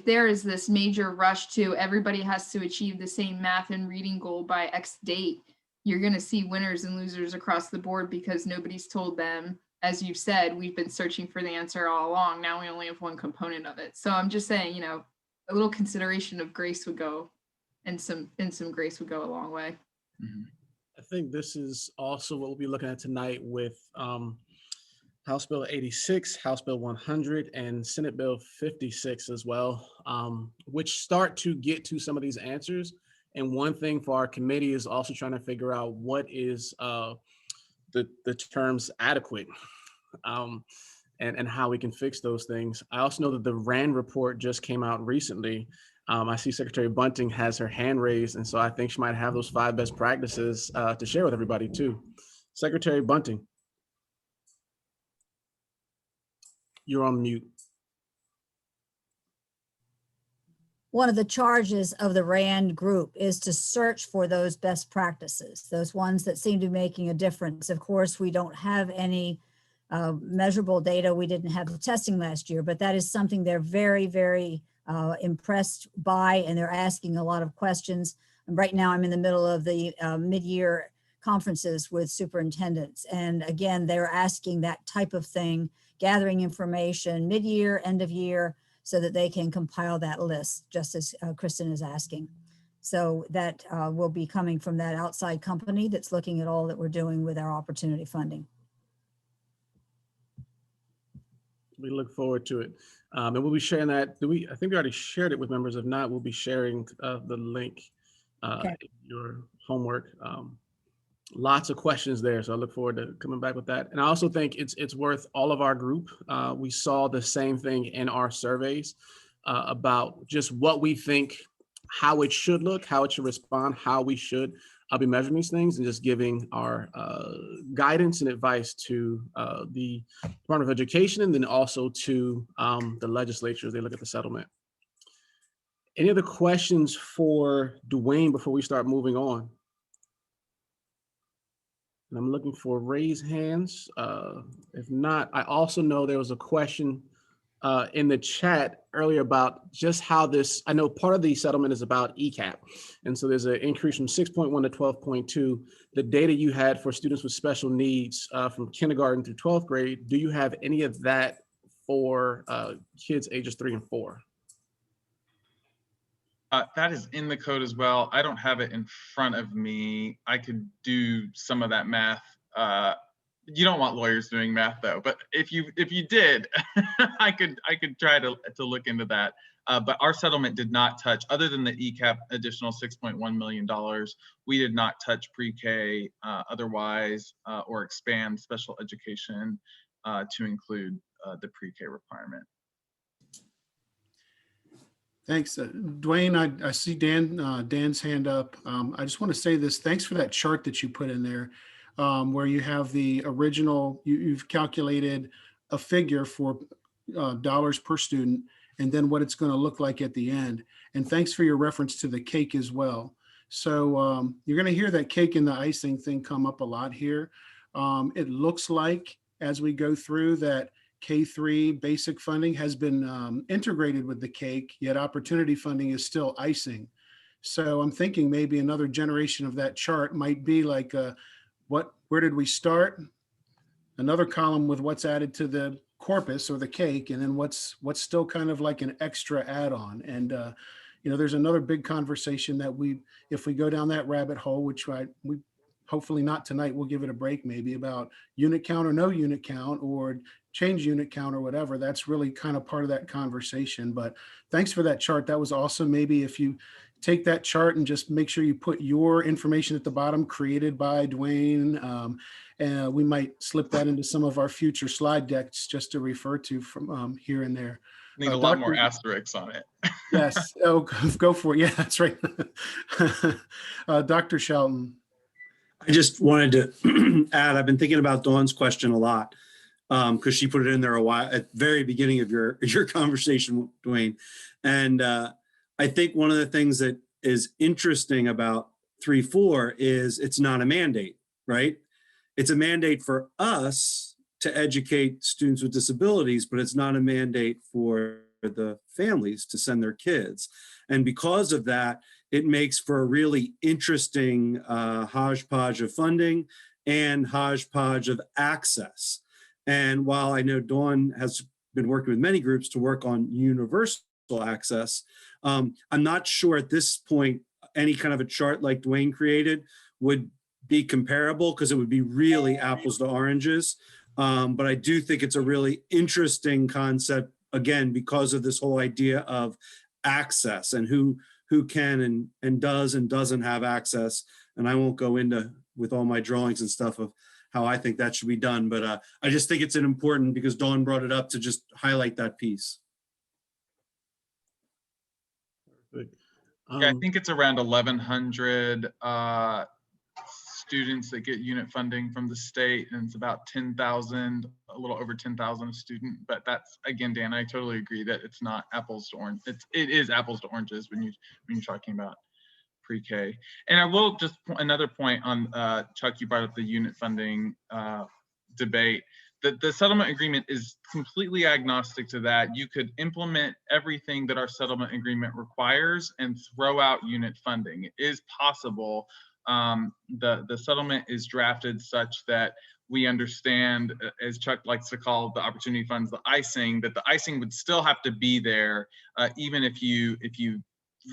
J: there is this major rush to everybody has to achieve the same math and reading goal by X date, you're going to see winners and losers across the board because nobody's told them, as you've said, we've been searching for the answer all along. Now we only have one component of it. So I'm just saying, a little consideration of grace would go, and some grace would go a long way.
B: Mm-hmm. I think this is also what we'll be looking at tonight with House Bill 86, House Bill 100, and Senate Bill 56 as well, which start to get to some of these answers. And one thing for our committee is also trying to figure out what is the terms adequate, and how we can fix those things. I also know that the RAND report just came out recently. I see Secretary Bunting has her hand raised, and so I think she might have those 5 best practices to share with everybody too. Secretary Bunting. You're on mute.
L: One of the charges of the RAND group is to search for those best practices, those ones that seem to be making a difference. Of course, we don't have any measurable data. We didn't have the testing last year, but that is something they're very, very impressed by, and they're asking a lot of questions. And right now I'm in the middle of the mid-year conferences with superintendents. And again, they're asking that type of thing, gathering information mid-year, end of year, so that they can compile that list, just as Kristen is asking. So that will be coming from that outside company that's looking at all that we're doing with our opportunity funding.
B: We look forward to it. And we'll be sharing that. I think we already shared it with members. If not, we'll be sharing the link in your homework. Lots of questions there, so I look forward to coming back with that. And I also think it's worth all of our group. We saw the same thing in our surveys about just what we think how it should look, how it should respond, how we should be measuring these things, and just giving our guidance and advice to the Department of Education, and then also to the legislature as they look at the settlement. Any other questions for Dwayne before we start moving on? And I'm looking for raised hands. If not, I also know there was a question in the chat earlier about just how this, I know part of the settlement is about ECAP. And so there's an increase from 6.1 to 12.2. The data you had for students with special needs from kindergarten through 12th grade, do you have any of that for kids ages 3 and 4?
H: That is in the code as well. I don't have it in front of me. I could do some of that math. You don't want lawyers doing math though, but if you did, I could try to look into that. But our settlement did not touch, other than the ECAP additional $6.1 million, we did not touch pre-K otherwise or expand special education to include the pre-K requirement.
E: Thanks. Dwayne, I see Dan's hand up. I just want to say this. Thanks for that chart that you put in there where you have the original, you've calculated a figure for dollars per student and then what it's going to look like at the end. And thanks for your reference to the cake as well. So you're going to hear that cake and the icing thing come up a lot here. It looks like as we go through that K-3 basic funding has been integrated with the cake, yet opportunity funding is still icing. So I'm thinking maybe another generation of that chart might be like, where did we start? Another column with what's added to the corpus or the cake, and then what's still kind of like an extra add-on. And you know, there's another big conversation that if we go down that rabbit hole, which we hopefully not tonight, we'll give it a break maybe, about unit count or no unit count or change unit count or whatever. That's really kind of part of that conversation. But thanks for that chart. That was awesome. Maybe if you take that chart and just make sure you put your information at the bottom, created by Dwayne, and we might slip that into some of our future slide decks just to refer to from here and there.
H: Need a lot more asterisks on it.
E: Yes. Oh, go for it. Yeah, that's right. Dr. Shelton.
M: I just wanted to add, I've been thinking about Dawn's question a lot because she put it in there a while at the very beginning of your conversation, Dwayne. And I think one of the things that is interesting about 3.4 is it's not a mandate, right? It's a mandate for us to educate students with disabilities, but it's not a mandate for the families to send their kids. And because of that, it makes for a really interesting hodgepodge of funding and hodgepodge of access. And while I know Dawn has been working with many groups to work on universal access, I'm not sure at this point any kind of a chart like Dwayne created would be comparable because it would be really apples to oranges. But I do think it's a really interesting concept, again, because of this whole idea of access and who can and does and doesn't have access. And I won't go into with all my drawings and stuff of how I think that should be done. But I just think it's an important, because Dawn brought it up, to just highlight that piece.
H: Yeah, I think it's around 1,100 students that get unit funding from the state, and it's about 10,000, a little over 10,000 a student. But that's, again, Dan, I totally agree that it's not apples to oranges. It is apples to oranges when you're talking about pre-K. And I will just another point on Chuck, you brought up the unit funding debate. The settlement agreement is completely agnostic to that. You could implement everything that our settlement agreement requires and throw out unit funding. It is possible. The settlement is drafted such that we understand, as Chuck likes to call the opportunity funds, the icing, that the icing would still have to be there, even if you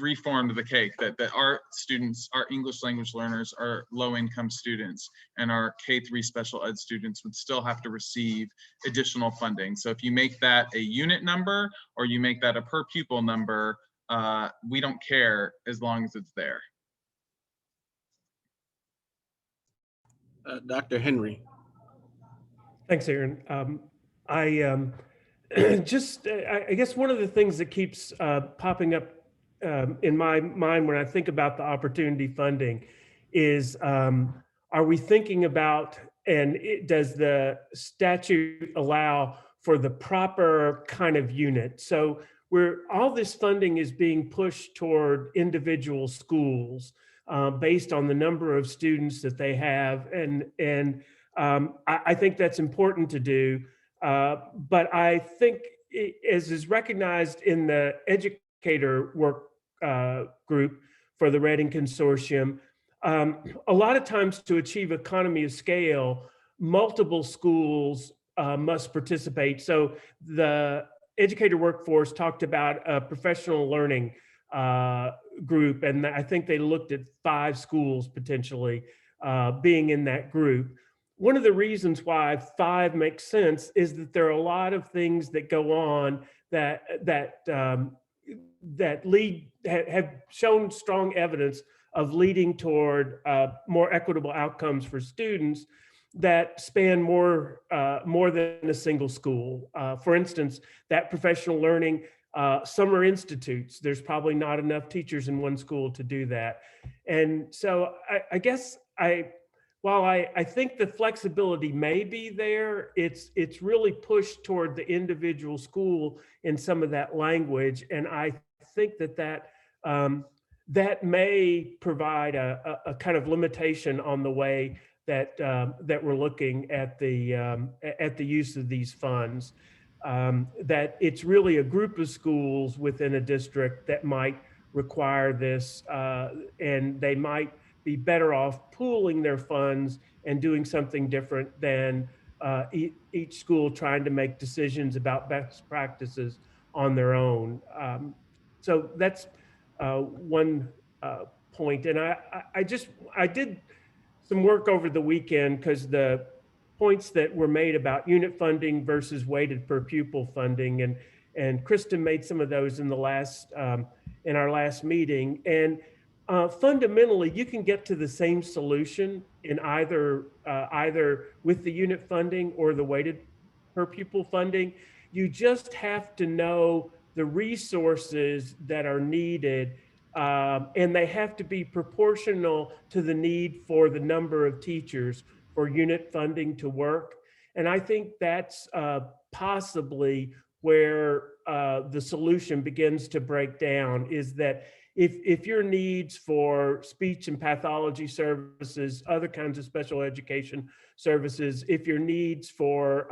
H: reformed the cake, that our students, our English language learners, are low-income students, and our K-3 special ed students would still have to receive additional funding. So if you make that a unit number or you make that a per pupil number, we don't care as long as it's there.
B: Dr. Henry.
K: Thanks, Aaron. I guess one of the things that keeps popping up in my mind when I think about the opportunity funding is, are we thinking about, and does the statute allow for the proper kind of unit? So where all this funding is being pushed toward individual schools based on the number of students that they have. And I think that's important to do. But I think as is recognized in the educator work group for the Reading Consortium, a lot of times to achieve economy of scale, multiple schools must participate. So the educator workforce talked about a professional learning group, and I think they looked at 5 schools potentially being in that group. One of the reasons why 5 makes sense is that there are a lot of things that go on that have shown strong evidence of leading toward more equitable outcomes for students that span more than a single school. For instance, that professional learning summer institutes, there's probably not enough teachers in one school to do that. And so I guess while I think the flexibility may be there, it's really pushed toward the individual school in some of that language. And I think that may provide a kind of limitation on the way that we're looking at the use of these funds. That it's really a group of schools within a district that might require this, and they might be better off pooling their funds and doing something different than each school trying to make decisions about best practices on their own. So that's one point. And I did some work over the weekend because the points that were made about unit funding versus weighted per pupil funding, and Kristen made some of those in our last meeting. And fundamentally, you can get to the same solution in either with the unit funding or the weighted per pupil funding. You just have to know the resources that are needed, and they have to be proportional to the need for the number of teachers for unit funding to work. And I think that's possibly where the solution begins to break down, is that if your needs for speech and pathology services, other kinds of special education services, if your needs for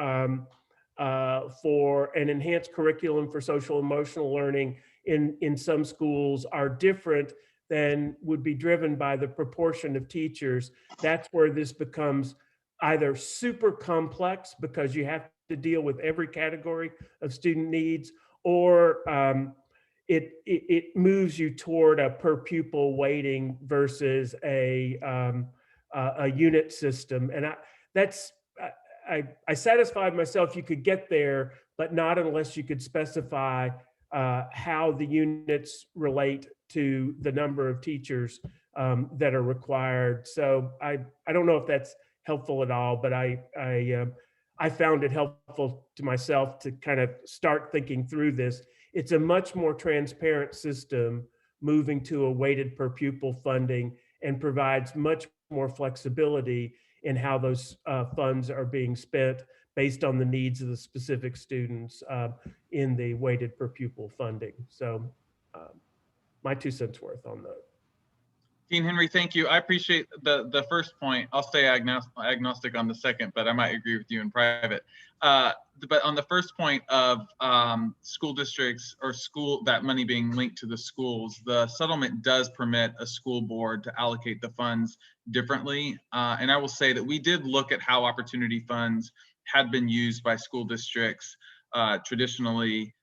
K: an enhanced curriculum for social emotional learning in some schools are different than would be driven by the proportion of teachers, that's where this becomes either super complex because you have to deal with every category of student needs, or it moves you toward a per pupil weighting versus a unit system. And I satisfied myself you could get there, but not unless you could specify how the units relate to the number of teachers that are required. So I don't know if that's helpful at all, but I found it helpful to myself to kind of start thinking through this. It's a much more transparent system moving to a weighted per pupil funding, and provides much more flexibility in how those funds are being spent based on the needs of the specific students in the weighted per pupil funding. So my 2 cents worth on that.
H: Dean Henry, thank you. I appreciate the first point. I'll stay agnostic on the second, but I might agree with you in private. But on the first point of school districts or that money being linked to the schools, the settlement does permit a school board to allocate the funds differently. And I will say that we did look at how opportunity funds had been used by school districts traditionally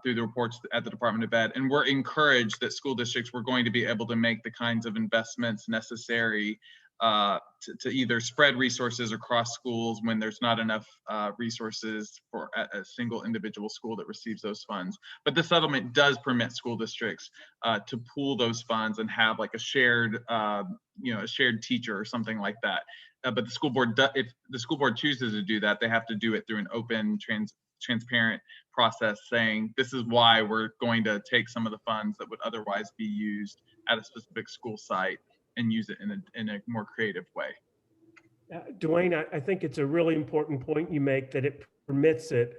H: through the reports at the Department of Ed, and we're encouraged that school districts were going to be able to make the kinds of investments necessary to either spread resources across schools when there's not enough resources for a single individual school that receives those funds. But the settlement does permit school districts to pool those funds and have like a shared, a shared teacher or something like that. But the school board, if the school board chooses to do that, they have to do it through an open, transparent process saying this is why we're going to take some of the funds that would otherwise be used at a specific school site and use it in a more creative way.
K: Dwayne, I think it's a really important point you make that it permits it.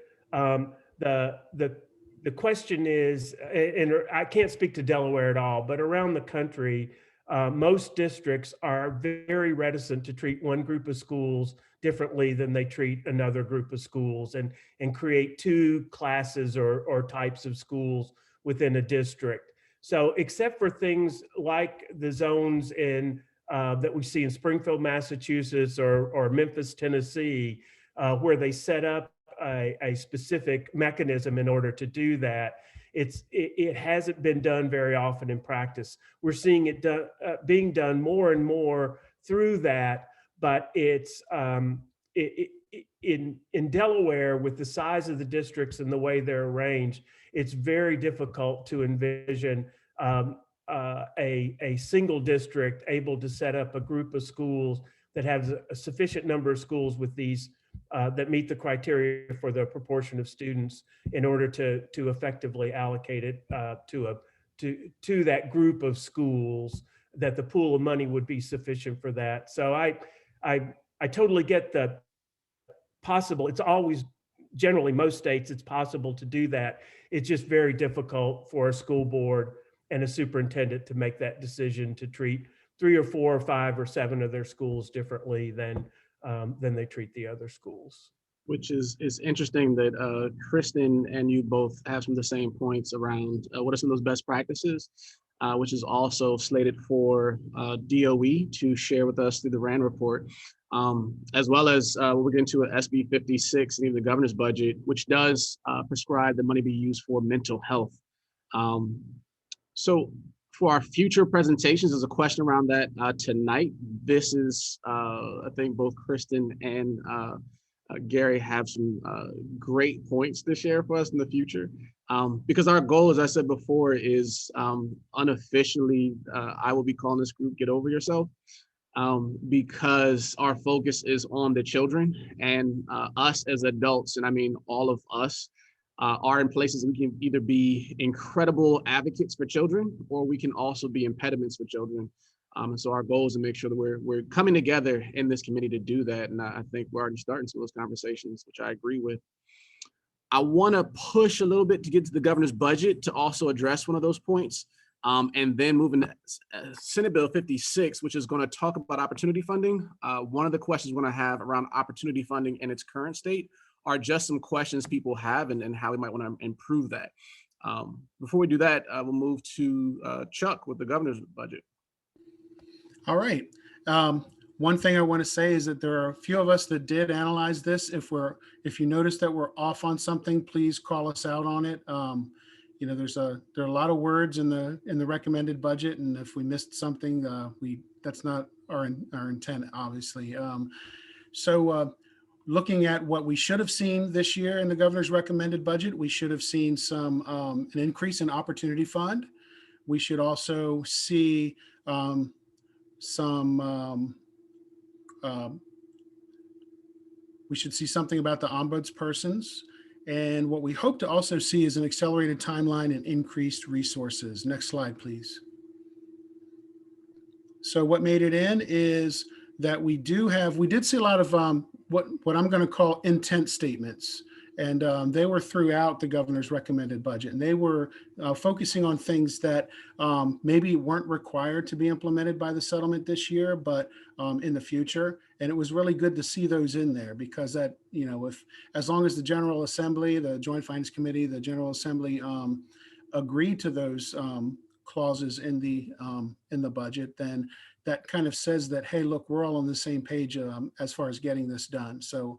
K: The question is, and I can't speak to Delaware at all, but around the country, most districts are very reticent to treat one group of schools differently than they treat another group of schools, and create two classes or types of schools within a district. So except for things like the zones in that we see in Springfield, Massachusetts, or Memphis, Tennessee, where they set up a specific mechanism in order to do that, it hasn't been done very often in practice. We're seeing it being done more and more through that, but it's in Delaware, with the size of the districts and the way they're arranged, it's very difficult to envision a single district able to set up a group of schools that has a sufficient number of schools with these that meet the criteria for the proportion of students in order to effectively allocate it to that group of schools, that the pool of money would be sufficient for that. So I totally get the possible. It's always, generally most states, it's possible to do that. It's just very difficult for a school board and a superintendent to make that decision to treat 3 or 4 or 5 or 7 of their schools differently than they treat the other schools.
B: Which is interesting that Kristen and you both have some of the same points around what are some of those best practices, which is also slated for DOE to share with us through the RAND report, as well as we're getting to an SB 56 and even the governor's budget, which does prescribe the money be used for mental health. So for our future presentations, there's a question around that tonight. This is, I think both Kristen and Gary have some great points to share for us in the future. Because our goal, as I said before, is unofficially, I will be calling this group Get Over Yourself, because our focus is on the children, and us as adults, and I mean all of us, are in places we can either be incredible advocates for children, or we can also be impediments for children. And so our goal is to make sure that we're coming together in this committee to do that. And I think we're already starting some of those conversations, which I agree with. I want to push a little bit to get to the governor's budget to also address one of those points. And then moving to Senate Bill 56, which is going to talk about opportunity funding. One of the questions we're going to have around opportunity funding in its current state are just some questions people have and how we might want to improve that. Before we do that, we'll move to Chuck with the governor's budget.
E: All right. One thing I want to say is that there are a few of us that did analyze this. If you notice that we're off on something, please call us out on it. You know, there are a lot of words in the recommended budget, and if we missed something, that's not our intent, obviously. So looking at what we should have seen this year in the governor's recommended budget, we should have seen some an increase in opportunity fund. We should also see we should see something about the ombudspersons. And what we hope to also see is an accelerated timeline and increased resources. Next slide, please. So what made it in is that we did see a lot of what I'm going to call intent statements. And they were throughout the governor's recommended budget. And they were focusing on things that maybe weren't required to be implemented by the settlement this year, but in the future. And it was really good to see those in there, because that, you know, as long as the General Assembly, the Joint Finance Committee, the General Assembly agree to those clauses in the budget, then that kind of says that, hey, look, we're all on the same page as far as getting this done. So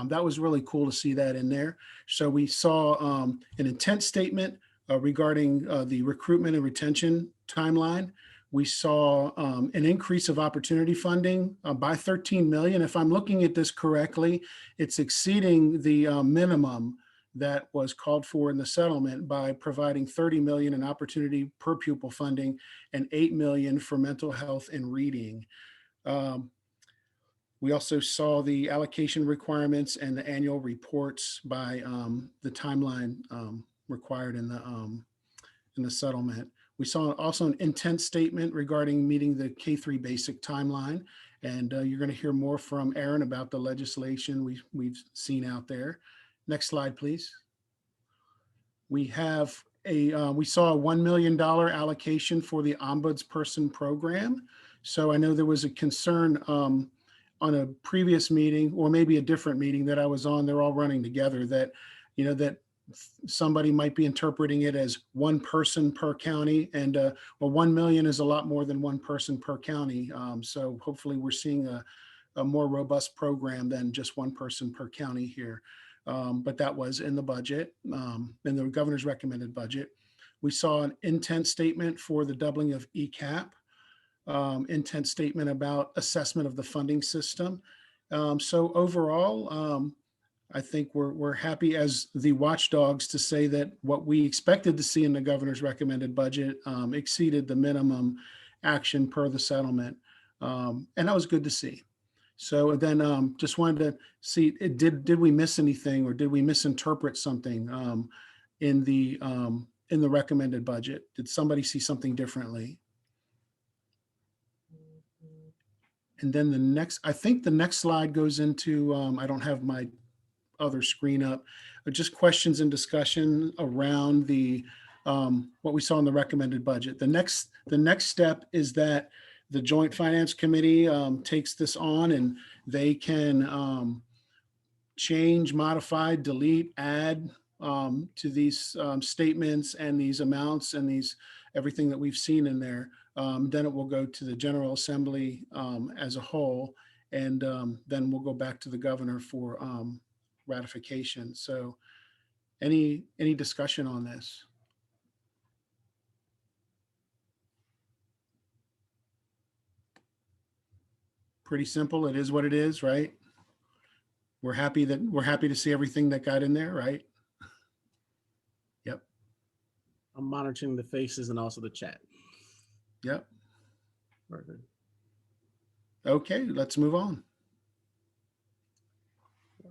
E: that was really cool to see that in there. So we saw an intent statement regarding the recruitment and retention timeline. We saw an increase of opportunity funding by 13 million. If I'm looking at this correctly, it's exceeding the minimum that was called for in the settlement by providing 30 million in opportunity per pupil funding and 8 million for mental health and reading. We also saw the allocation requirements and the annual reports by the timeline required in the settlement. We saw also an intent statement regarding meeting the K-3 basic timeline. And you're going to hear more from Aaron about the legislation we've seen out there. Next slide, please. We have we saw a $1 million allocation for the ombudsperson program. So I know there was a concern on a previous meeting, or maybe a different meeting that I was on, they're all running together, that, you know, that somebody might be interpreting it as one person per county, and well, 1 million is a lot more than one person per county. So hopefully we're seeing a more robust program than just one person per county here. But that was in the budget, in the governor's recommended budget. We saw an intent statement for the doubling of ECAP, intent statement about assessment of the funding system. So overall, I think we're happy as the watchdogs to say that what we expected to see in the governor's recommended budget exceeded the minimum action per the settlement. And that was good to see. So then just wanted to see, did we miss anything, or did we misinterpret something in the recommended budget? Did somebody see something differently? And then the next, I think the next slide goes into, I don't have my other screen up, but just questions and discussion around the what we saw in the recommended budget. The next step is that the Joint Finance Committee takes this on, and they can change, modify, delete, add to these statements and these amounts and these everything that we've seen in there. Then it will go to the General Assembly as a whole, and then we'll go back to the governor for ratification. So any discussion on this? Pretty simple. It is what it is, right? We're happy to see everything that got in there, right? Yep.
B: I'm monitoring the faces and also the chat.
E: Yep.
B: Perfect.
E: Okay, let's move on.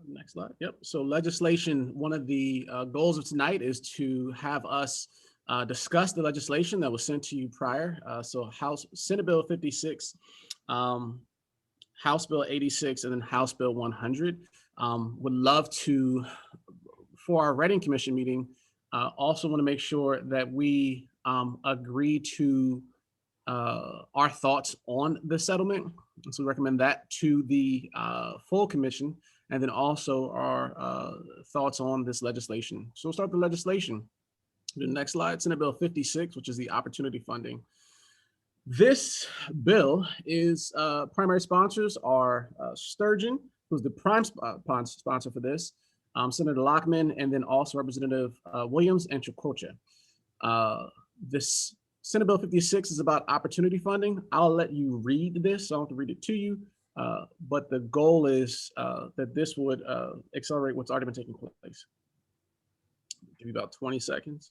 B: Next slide. Yep. So legislation, one of the goals of tonight is to have us discuss the legislation that was sent to you prior. So Senate Bill 56, House Bill 86, and then House Bill 100. Would love to, for our Reading Commission meeting, also want to make sure that we agree to our thoughts on the settlement. So we recommend that to the full commission, and then also our thoughts on this legislation. So we'll start with the legislation. The next slide, Senate Bill 56, which is the opportunity funding. This bill is primary sponsors are Sturgeon, who's the prime sponsor for this, Senator Lockman, and then also Representative Williams and Chicocha. This Senate Bill 56 is about opportunity funding. I'll let you read this, so I don't have to read it to you, but the goal is that this would accelerate what's already been taking place. I'll give you about 20 seconds.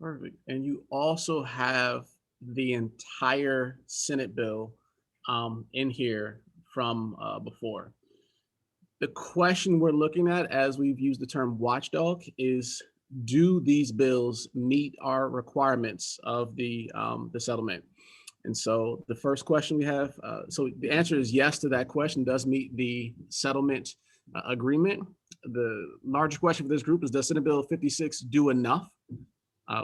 B: Perfect. And you also have the entire Senate bill in here from before. The question we're looking at, as we've used the term watchdog, is do these bills meet our requirements of the settlement? And so the first question we have, so the answer is yes to that question, does meet the settlement agreement. The larger question for this group is, does Senate Bill 56 do enough?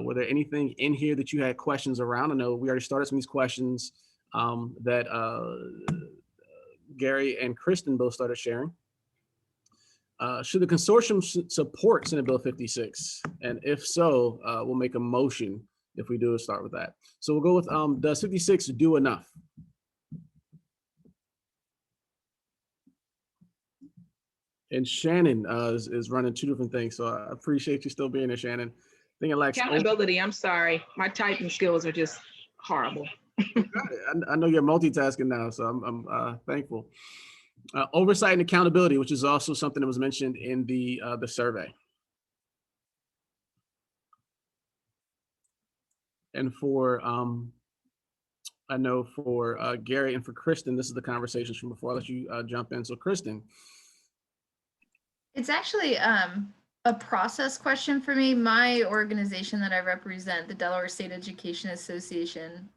B: Were there anything in here that you had questions around? I know we already started some of these questions that Gary and Kristen both started sharing. Should the consortium support Senate Bill 56? And if so, we'll make a motion if we do start with that. So we'll go with, does 56 do enough? And Shannon is running two different things. So I appreciate you still being there, Shannon.
D: Accountability, I'm sorry. My typing skills are just horrible.
B: I know you're multitasking now, so I'm thankful. Oversight and accountability, which is also something that was mentioned in the survey. And for, I know for Gary and for Kristen, this is the conversations from before. I'll let you jump in. So Kristen.
J: It's actually a process question for me. My organization that I represent, the Delaware State Education Association,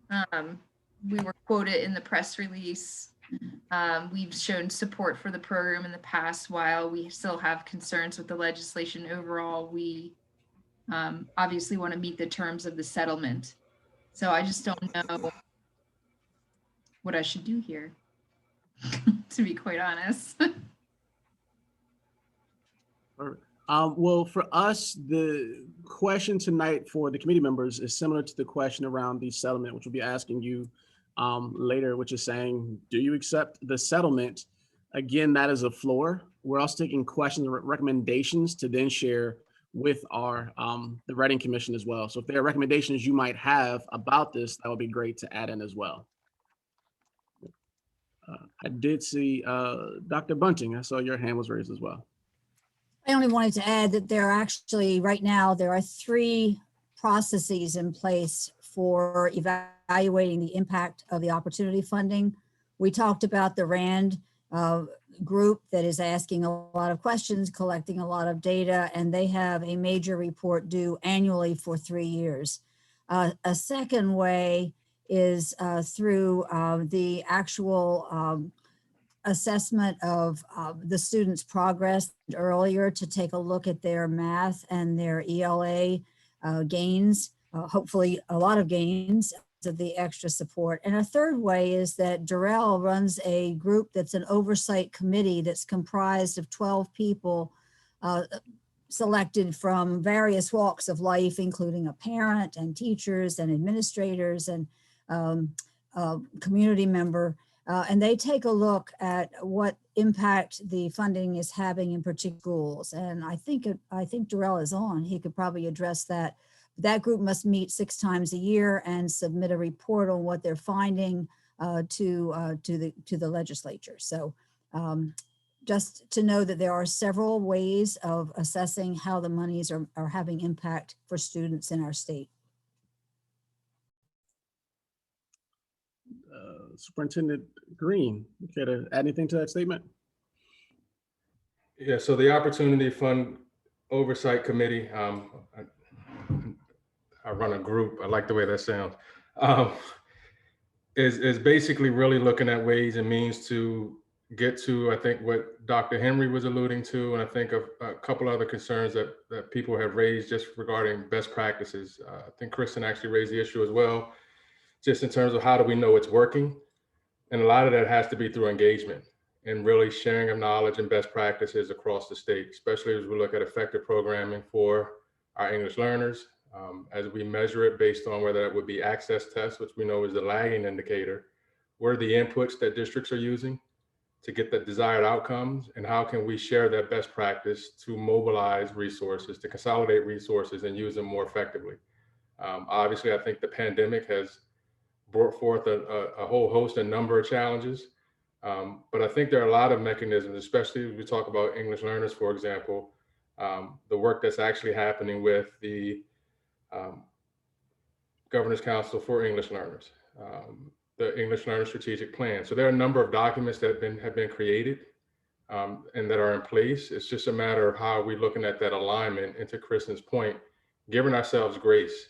J: we were quoted in the press release. We've shown support for the program in the past. While we still have concerns with the legislation overall, we obviously want to meet the terms of the settlement. So I just don't know what I should do here, to be quite honest.
B: Well, for us, the question tonight for the committee members is similar to the question around the settlement, which we'll be asking you later, which is saying, do you accept the settlement? Again, that is a floor. We're also taking questions and recommendations to then share with our the writing commission as well. So if there are recommendations you might have about this, that would be great to add in as well. I did see Dr. Bunting. I saw your hand was raised as well.
L: I only wanted to add that there are actually, right now, there are 3 processes in place for evaluating the impact of the opportunity funding. We talked about the RAND group that is asking a lot of questions, collecting a lot of data, and they have a major report due annually for 3 years. A second way is through the actual assessment of the students' progress earlier, to take a look at their math and their ELA gains, hopefully a lot of gains of the extra support. And a third way is that Durrell runs a group that's an oversight committee that's comprised of 12 people selected from various walks of life, including a parent and teachers and administrators and community member. And they take a look at what impact the funding is having in particular schools. And I think Durrell is on. He could probably address that. That group must meet 6 times a year and submit a report on what they're finding to the legislature. So just to know that there are several ways of assessing how the monies are having impact for students in our state.
B: Superintendent Green, you care to add anything to that statement?
N: Yeah, so the Opportunity Fund Oversight Committee, I run a group, I like the way that sounds, is basically really looking at ways and means to get to, I think, what Dr. Henry was alluding to, and I think of a couple other concerns that people have raised just regarding best practices. I think Kristen actually raised the issue as well, just in terms of how do we know it's working? And a lot of that has to be through engagement and really sharing of knowledge and best practices across the state, especially as we look at effective programming for our English learners, as we measure it based on whether that would be access tests, which we know is the lagging indicator. What are the inputs that districts are using to get the desired outcomes, and how can we share that best practice to mobilize resources, to consolidate resources and use them more effectively? Obviously, I think the pandemic has brought forth a whole host, a number of challenges. But I think there are a lot of mechanisms, especially as we talk about English learners, for example, the work that's actually happening with the Governor's Council for English Learners, the English Learner Strategic Plan. So there are a number of documents that have been created and that are in place. It's just a matter of how we're looking at that alignment, and to Kristen's point, giving ourselves grace.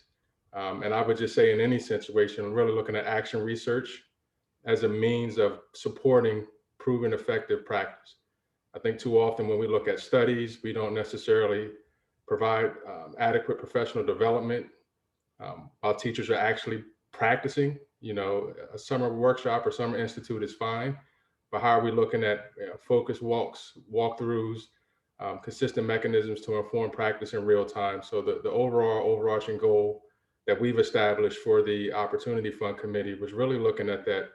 N: And I would just say in any situation, really looking at action research as a means of supporting proven effective practice. I think too often when we look at studies, we don't necessarily provide adequate professional development while teachers are actually practicing. You know, a summer workshop or summer institute is fine, but how are we looking at focus walks, walkthroughs, consistent mechanisms to inform practice in real time? So the overarching goal that we've established for the Opportunity Fund Committee was really looking at that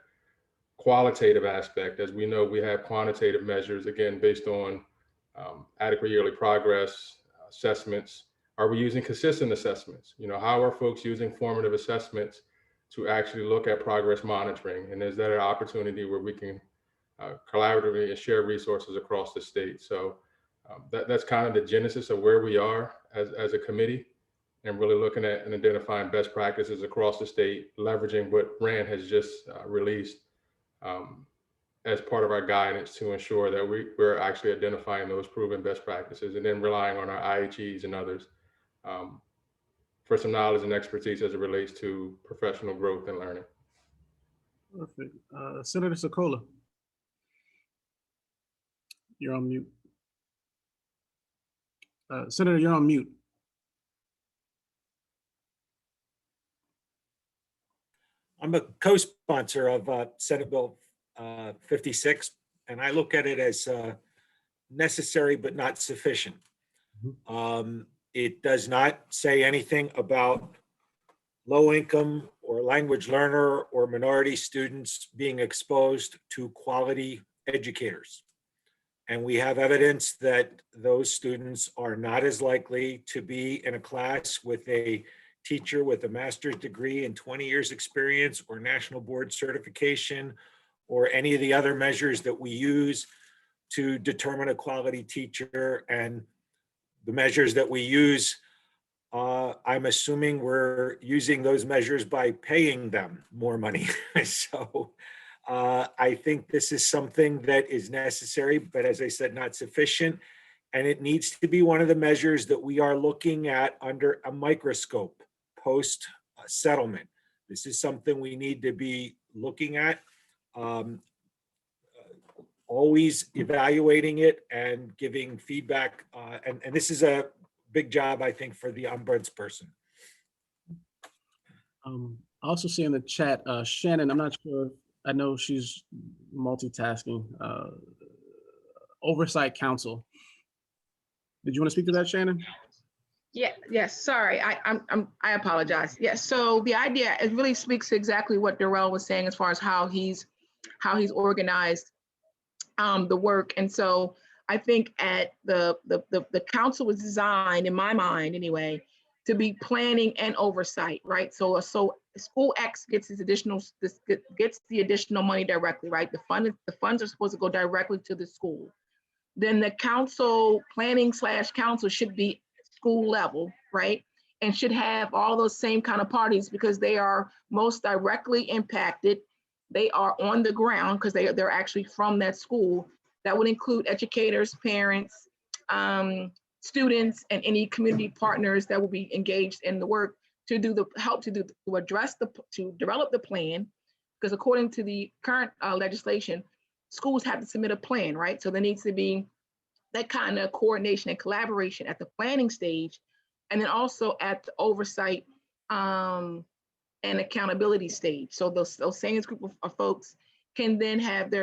N: qualitative aspect. As we know, we have quantitative measures, again, based on adequate yearly progress, assessments. Are we using consistent assessments? You know, how are folks using formative assessments to actually look at progress monitoring? And is that an opportunity where we can collaboratively and share resources across the state. So that's kind of the genesis of where we are as a committee, and really looking at and identifying best practices across the state, leveraging what RAND has just released as part of our guidance to ensure that we're actually identifying those proven best practices, and then relying on our IHEs and others for some knowledge and expertise as it relates to professional growth and learning.
B: Perfect. Senator Sokola, you're on mute. Senator, you're on mute.
I: I'm a co-sponsor of Senate Bill 56, and I look at it as necessary but not sufficient. It does not say anything about low income or language learner or minority students being exposed to quality educators. And we have evidence that those students are not as likely to be in a class with a teacher with a master's degree and 20 years experience or national board certification or any of the other measures that we use to determine a quality teacher. And the measures that we use, I'm assuming we're using those measures by paying them more money. So I think this is something that is necessary, but as I said, not sufficient. And it needs to be one of the measures that we are looking at under a microscope post settlement. This is something we need to be looking at, always evaluating it and giving feedback. And this is a big job, I think, for the ombudsperson.
B: I also see in the chat, Shannon, I'm not sure, I know she's multitasking, Oversight Council. Did you want to speak to that, Shannon?
D: Yeah, yes, sorry, I apologize. Yes, so the idea, it really speaks to exactly what Darrell was saying as far as how he's organized the work. And so I think at the council was designed, in my mind anyway, to be planning and oversight, right? So school X gets the additional money directly, right? The funds are supposed to go directly to the school. Then the council, planning / council should be school level, right? And should have all those same kind of parties because they are most directly impacted. They are on the ground because they're actually from that school. That would include educators, parents, students, and any community partners that will be engaged in the work to develop the plan. Because according to the current legislation, schools have to submit a plan, right? So there needs to be that kind of coordination and collaboration at the planning stage, and then also at the oversight and accountability stage. So those same group of folks can then have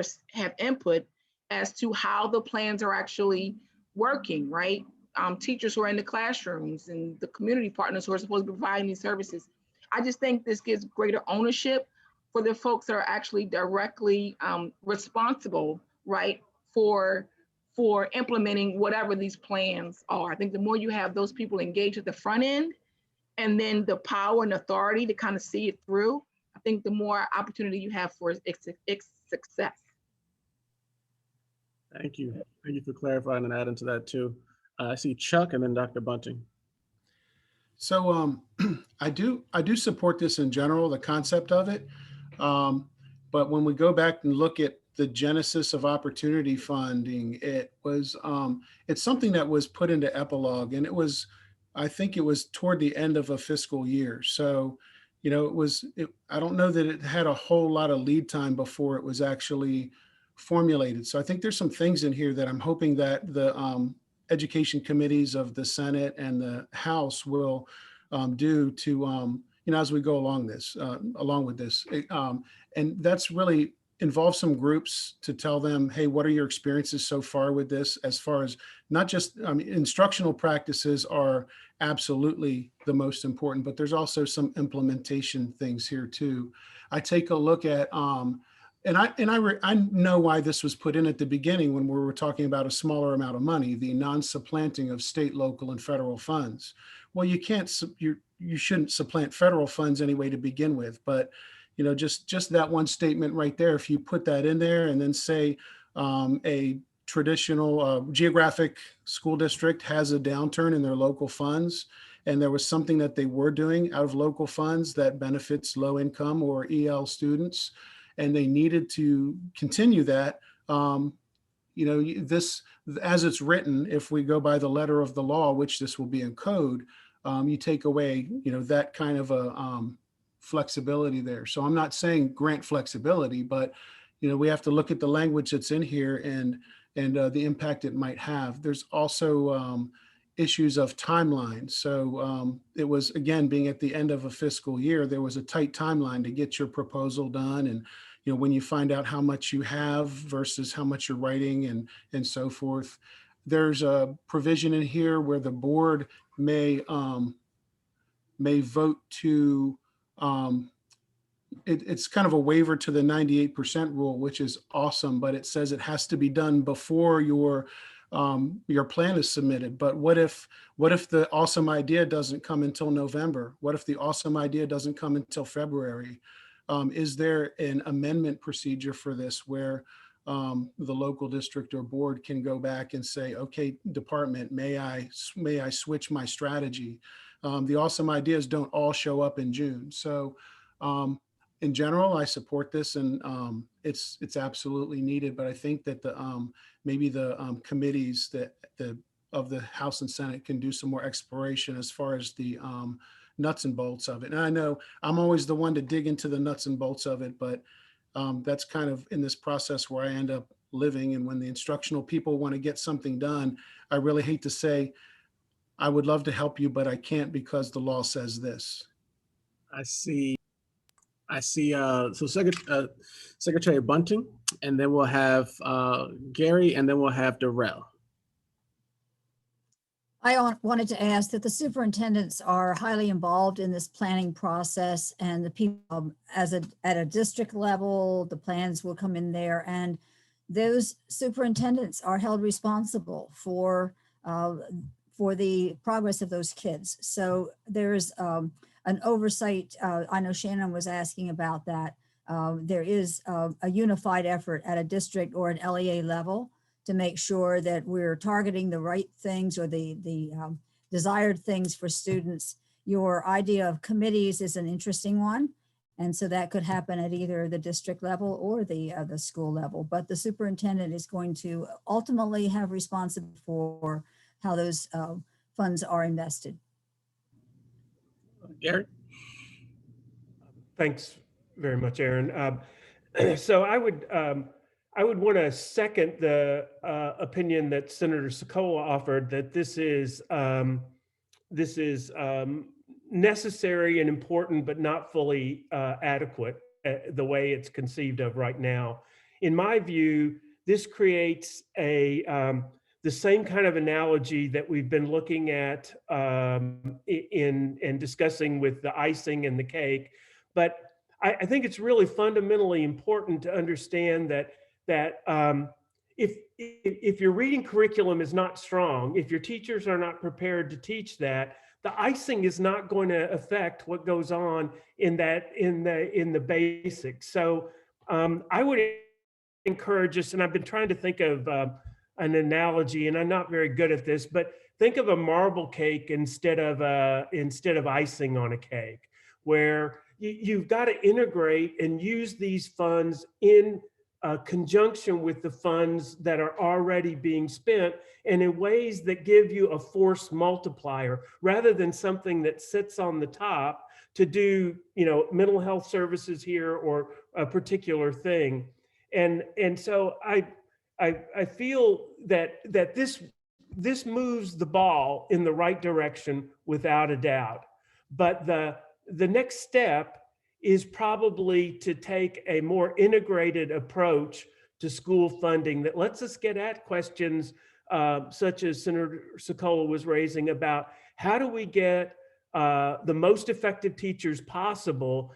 D: input as to how the plans are actually working, right? Teachers who are in the classrooms and the community partners who are supposed to be providing these services. I just think this gives greater ownership for the folks that are actually directly responsible, right, for implementing whatever these plans are. I think the more you have those people engaged at the front end, and then the power and authority to kind of see it through, I think the more opportunity you have for its success.
B: Thank you. Thank you for clarifying and adding to that too. I see Chuck and then Dr. Bunting.
E: So I do support this in general, the concept of it. But when we go back and look at the genesis of opportunity funding, it's something that was put into epilogue, and I think it was toward the end of a fiscal year. So, I don't know that it had a whole lot of lead time before it was actually formulated. So I think there's some things in here that I'm hoping that the education committees of the Senate and the House will do to, as we go along with this. And that's really involve some groups to tell them, hey, what are your experiences so far with this? As far as not just, instructional practices are absolutely the most important, but there's also some implementation things here too. I take a look at, I know why this was put in at the beginning when we were talking about a smaller amount of money, the non-supplanting of state, local, and federal funds. Well, you shouldn't supplant federal funds anyway to begin with, but just that one statement right there, if you put that in there and then say a traditional geographic school district has a downturn in their local funds, and there was something that they were doing out of local funds that benefits low income or EL students, and they needed to continue that. This, as it's written, if we go by the letter of the law, which this will be in code, you take away, that kind of a flexibility there. So I'm not saying grant flexibility, but we have to look at the language that's in here and the impact it might have. There's also issues of timeline. So it was, again, being at the end of a fiscal year, there was a tight timeline to get your proposal done. And when you find out how much you have versus how much you're writing and so forth. There's a provision in here where the board may vote to, it's kind of a waiver to the 98% rule, which is awesome, but it says it has to be done before your plan is submitted. But what if the awesome idea doesn't come until November? What if the awesome idea doesn't come until February? Is there an amendment procedure for this where the local district or board can go back and say, okay, department, may I switch my strategy? The awesome ideas don't all show up in June. So in general, I support this, and it's absolutely needed. But I think that maybe the committees of the House and Senate can do some more exploration as far as the nuts and bolts of it. And I know I'm always the one to dig into the nuts and bolts of it, but that's kind of in this process where I end up living. And when the instructional people want to get something done, I really hate to say, I would love to help you, but I can't because the law says this.
B: I see. So Secretary Bunting, and then we'll have Gary, and then we'll have Darrell.
L: I wanted to ask that the superintendents are highly involved in this planning process, and the people at a district level, the plans will come in there, and those superintendents are held responsible for the progress of those kids. So there's an oversight. I know Shannon was asking about that. There is a unified effort at a district or an LEA level to make sure that we're targeting the right things or the desired things for students. Your idea of committees is an interesting one. And so that could happen at either the district level or the school level. But the superintendent is going to ultimately have responsibility for how those funds are invested.
B: Gary?
K: Thanks very much, Aaron. So I would want to second the opinion that Senator Sokola offered, that this is necessary and important, but not fully adequate the way it's conceived of right now. In my view, this creates the same kind of analogy that we've been looking at in discussing with the icing and the cake. But I think it's really fundamentally important to understand that if your reading curriculum is not strong, if your teachers are not prepared to teach that, the icing is not going to affect what goes on in the basics. So I would encourage us, and I've been trying to think of an analogy, and I'm not very good at this, but think of a marble cake instead of icing on a cake, where you've got to integrate and use these funds in conjunction with the funds that are already being spent, and in ways that give you a force multiplier rather than something that sits on the top to do, mental health services here or a particular thing. And so I feel that this moves the ball in the right direction without a doubt. But the next step is probably to take a more integrated approach to school funding that lets us get at questions such as Senator Sokola was raising about how do we get the most effective teachers possible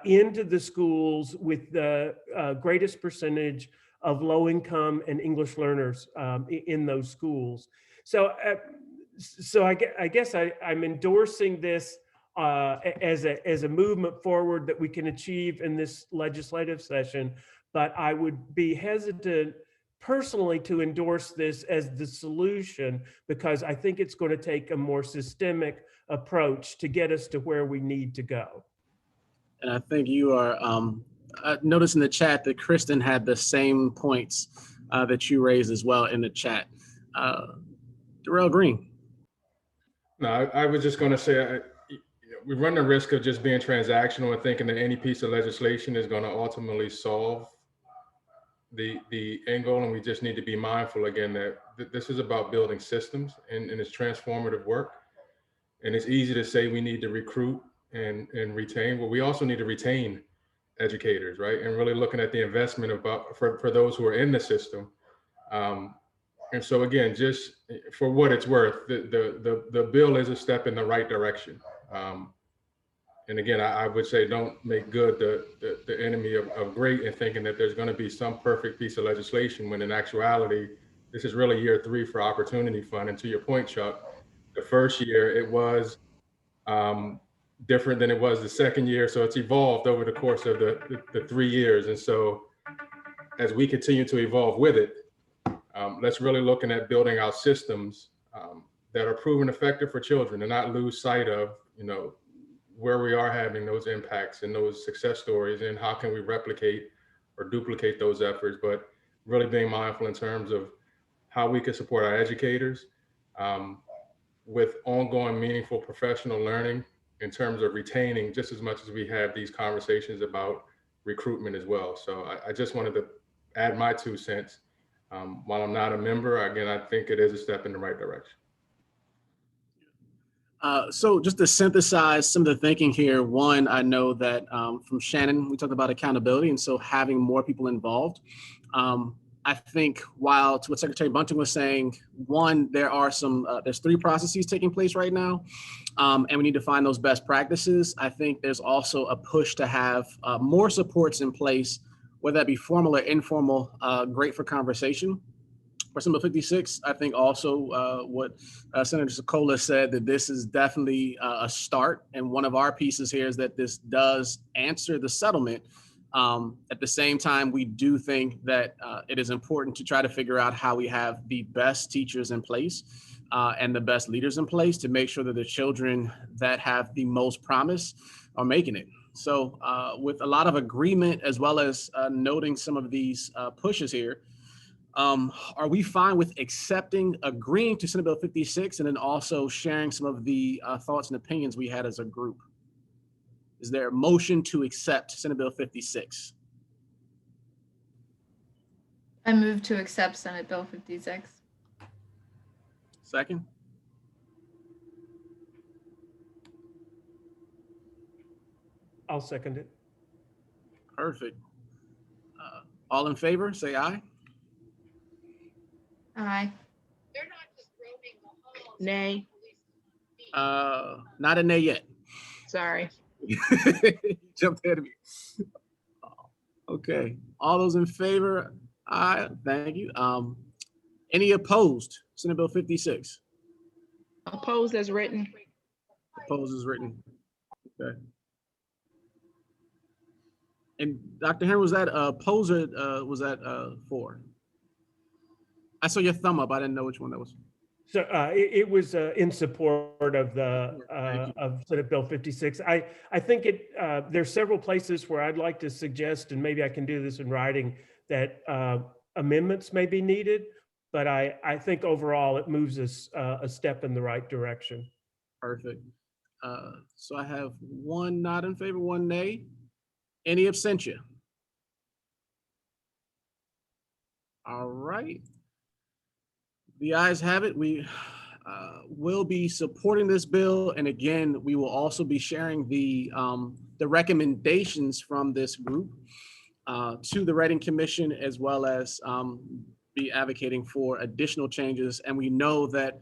K: into the schools with the greatest percentage of low income and English learners in those schools. So I guess I'm endorsing this as a movement forward that we can achieve in this legislative session, but I would be hesitant personally to endorse this as the solution, because I think it's going to take a more systemic approach to get us to where we need to go.
B: And I think you are, I noticed in the chat that Kristen had the same points that you raised as well in the chat. Darrell Green.
N: No, I was just going to say, we run the risk of just being transactional and thinking that any piece of legislation is going to ultimately solve the end goal. And we just need to be mindful again that this is about building systems and it's transformative work. And it's easy to say we need to recruit and retain, but we also need to retain educators, right? And really looking at the investment for those who are in the system. And so again, just for what it's worth, the bill is a step in the right direction. And again, I would say don't make good the enemy of great and thinking that there's going to be some perfect piece of legislation when in actuality, this is really year 3 for Opportunity Fund. And to your point, Chuck, the first year it was different than it was the second year. So it's evolved over the course of the 3 years. And so as we continue to evolve with it, let's really looking at building out systems that are proven effective for children and not lose sight of, where we are having those impacts and those success stories and how can we replicate or duplicate those efforts, but really being mindful in terms of how we can support our educators with ongoing meaningful professional learning in terms of retaining just as much as we have these conversations about recruitment as well. So I just wanted to add my 2 cents. While I'm not a member, again, I think it is a step in the right direction.
B: So just to synthesize some of the thinking here, one, I know that from Shannon, we talked about accountability, and so having more people involved. I think while to what Secretary Bunting was saying, one, there are there's 3 processes taking place right now, and we need to find those best practices. I think there's also a push to have more supports in place, whether that be formal or informal, great for conversation. For Senate Bill 56, I think also what Senator Sokola said, that this is definitely a start. And one of our pieces here is that this does answer the settlement. At the same time, we do think that it is important to try to figure out how we have the best teachers in place and the best leaders in place to make sure that the children that have the most promise are making it. So with a lot of agreement, as well as noting some of these pushes here, are we fine with agreeing to Senate Bill 56 and then also sharing some of the thoughts and opinions we had as a group? Is there a motion to accept Senate Bill 56?
J: I move to accept Senate Bill 56.
B: Second?
K: I'll second it.
B: Perfect. All in favor, say aye.
J: Aye.
D: Nay.
B: Not a nay yet.
D: Sorry.
B: Jumped ahead of me. Okay, all those in favor, aye, thank you. Any opposed? Senate Bill 56.
D: Opposed as written.
B: Opposed is written. Okay. And Dr. Henry, was that opposed or was that for? I saw your thumb up. I didn't know which one that was.
K: So it was in support of the of Senate Bill 56. I think there's several places where I'd like to suggest, and maybe I can do this in writing, that amendments may be needed, but I think overall it moves us a step in the right direction.
B: Perfect. So I have 1 not in favor, 1 nay. Any abstention? All right. The ayes have it. We will be supporting this bill. And again, we will also be sharing the recommendations from this group to the Writing Commission, as well as be advocating for additional changes. And we know that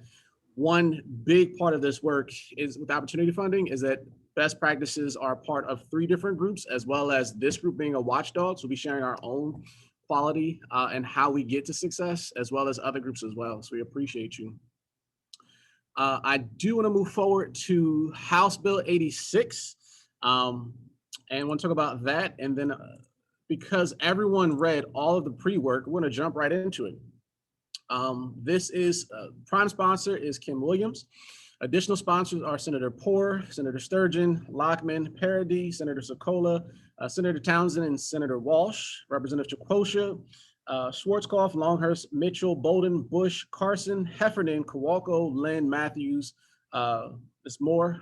B: one big part of this work is with opportunity funding is that best practices are part of 3 different groups, as well as this group being a watchdog. So we'll be sharing our own quality and how we get to success, as well as other groups as well. So we appreciate you. I do want to move forward to House Bill 86 and want to talk about that. And then because everyone read all of the pre-work, we're going to jump right into it. This is prime sponsor is Kim Williams. Additional sponsors are Senator Poore, Senator Sturgeon, Lockman, Paradis, Senator Sokola, Senator Townsend, and Senator Walsh, Representative Chakosha, Schwarzkopf, Longhurst, Mitchell, Bolden, Bush, Carson, Heffernan, Kowalko, Lynn, Matthews, Ms. Moore,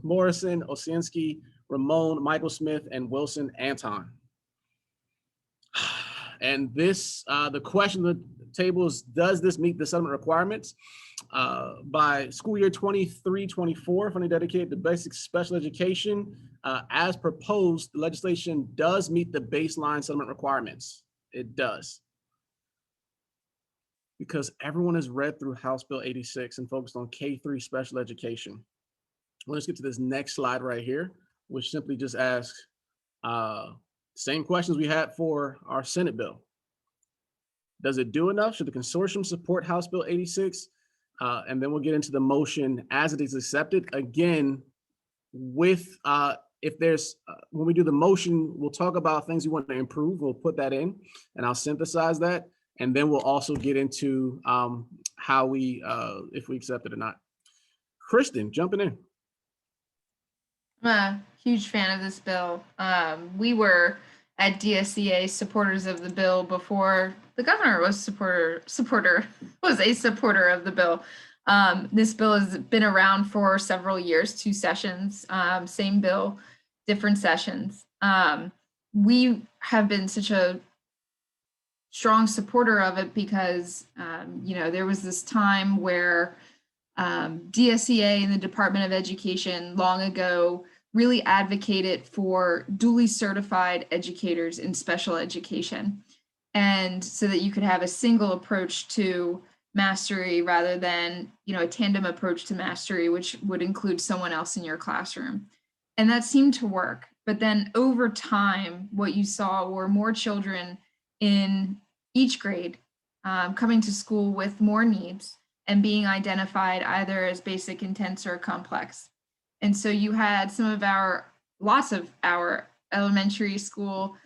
B: Morrison, Osinsky, Ramon, Michael Smith, and Wilson Anton. And this, the question on the table is, does this meet the settlement requirements? By school year 23-24, funding dedicated to basic special education, as proposed, the legislation does meet the baseline settlement requirements. It does. Because everyone has read through House Bill 86 and focused on K-3 special education. Let's get to this next slide right here, which simply just asks, same questions we had for our Senate bill. Does it do enough? Should the consortium support House Bill 86? And then we'll get into the motion as it is accepted. Again, with if there's, when we do the motion, we'll talk about things we want to improve. We'll put that in and I'll synthesize that. And then we'll also get into how we, if we accept it or not. Kristen, jumping in.
J: I'm a huge fan of this bill. We were at DSEA supporters of the bill before the governor was a supporter of the bill. This bill has been around for several years, 2 sessions, same bill, different sessions. We have been such a strong supporter of it because, you know, there was this time where DSEA and the Department of Education long ago really advocated for duly certified educators in special education. And so that you could have a single approach to mastery rather than, you know, a tandem approach to mastery, which would include someone else in your classroom. And that seemed to work. But then over time, what you saw were more children in each grade coming to school with more needs and being identified either as basic, intense, or complex. And so you had lots of our elementary school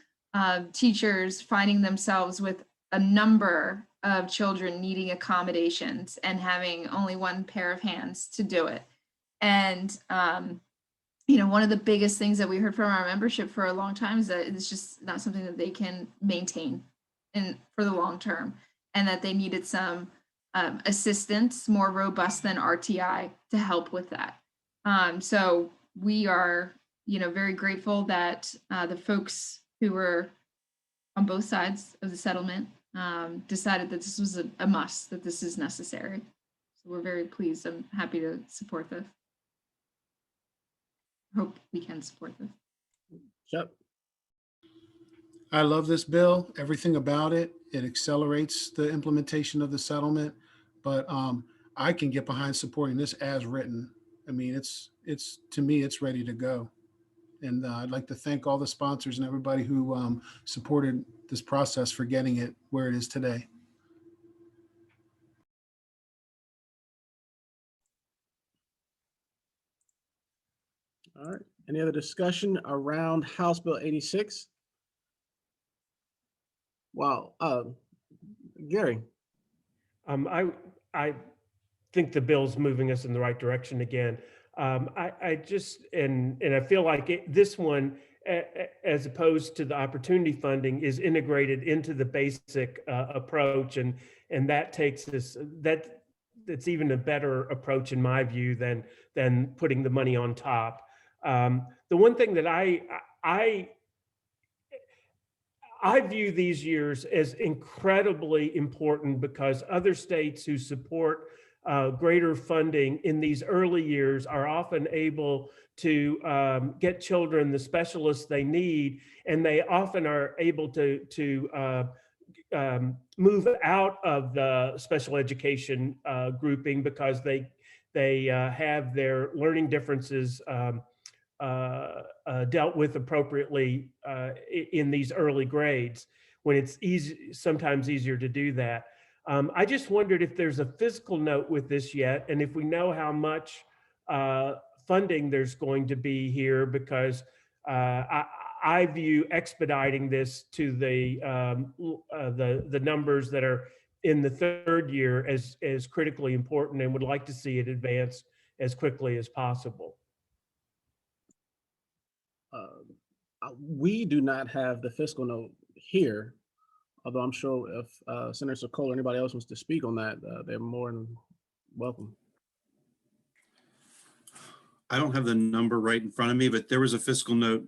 J: teachers finding themselves with a number of children needing accommodations and having only one pair of hands to do it. And, you know, one of the biggest things that we heard from our membership for a long time is that it's just not something that they can maintain for the long term, and that they needed some assistance more robust than RTI to help with that. So we are, you know, very grateful that the folks who were on both sides of the settlement decided that this was a must, that this is necessary. So we're very pleased. I'm happy to support this. Hope we can support this.
B: Yep.
E: I love this bill, everything about it. It accelerates the implementation of the settlement, but I can get behind supporting this as written. I mean, it's to me, it's ready to go. And I'd like to thank all the sponsors and everybody who supported this process for getting it where it is today.
B: All right. Any other discussion around House Bill 86? Wow. Gary.
K: I think the bill's moving us in the right direction again. I just, and I feel like this one, as opposed to the opportunity funding, is integrated into the basic approach, and that takes us, that's even a better approach in my view than putting the money on top. The one thing that I view these years as incredibly important because other states who support greater funding in these early years are often able to get children the specialists they need, and they often are able to move out of the special education grouping because they have their learning differences dealt with appropriately in these early grades, when it's sometimes easier to do that. I just wondered if there's a fiscal note with this yet, and if we know how much funding there's going to be here, because I view expediting this to the numbers that are in the third year as critically important, and would like to see it advance as quickly as possible.
B: We do not have the fiscal note here, although I'm sure if Senator Sokola or anybody else wants to speak on that, they're more than welcome.
M: I don't have the number right in front of me, but there was a fiscal note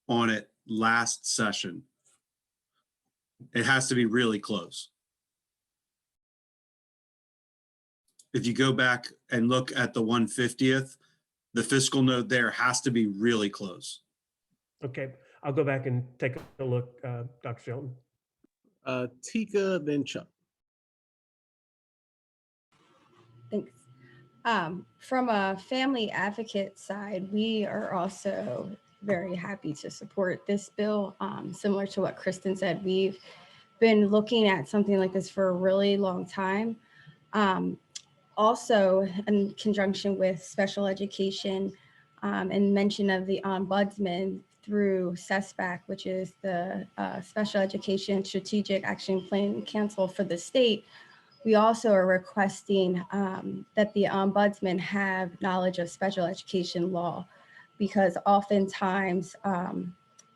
M: on it last session. It has to be really close. If you go back and look at the 150th, the fiscal note there has to be really close.
K: Okay, I'll go back and take a look, Dr. Shelton.
B: Tika, then Chuck.
G: Thanks. From a family advocate side, we are also very happy to support this bill. Similar to what Kristen said, we've been looking at something like this for a really long time. Also, in conjunction with special education and mention of the ombudsman through SESBAC, which is the Special Education Strategic Action Plan Council for the state, we also are requesting that the ombudsman have knowledge of special education law, because oftentimes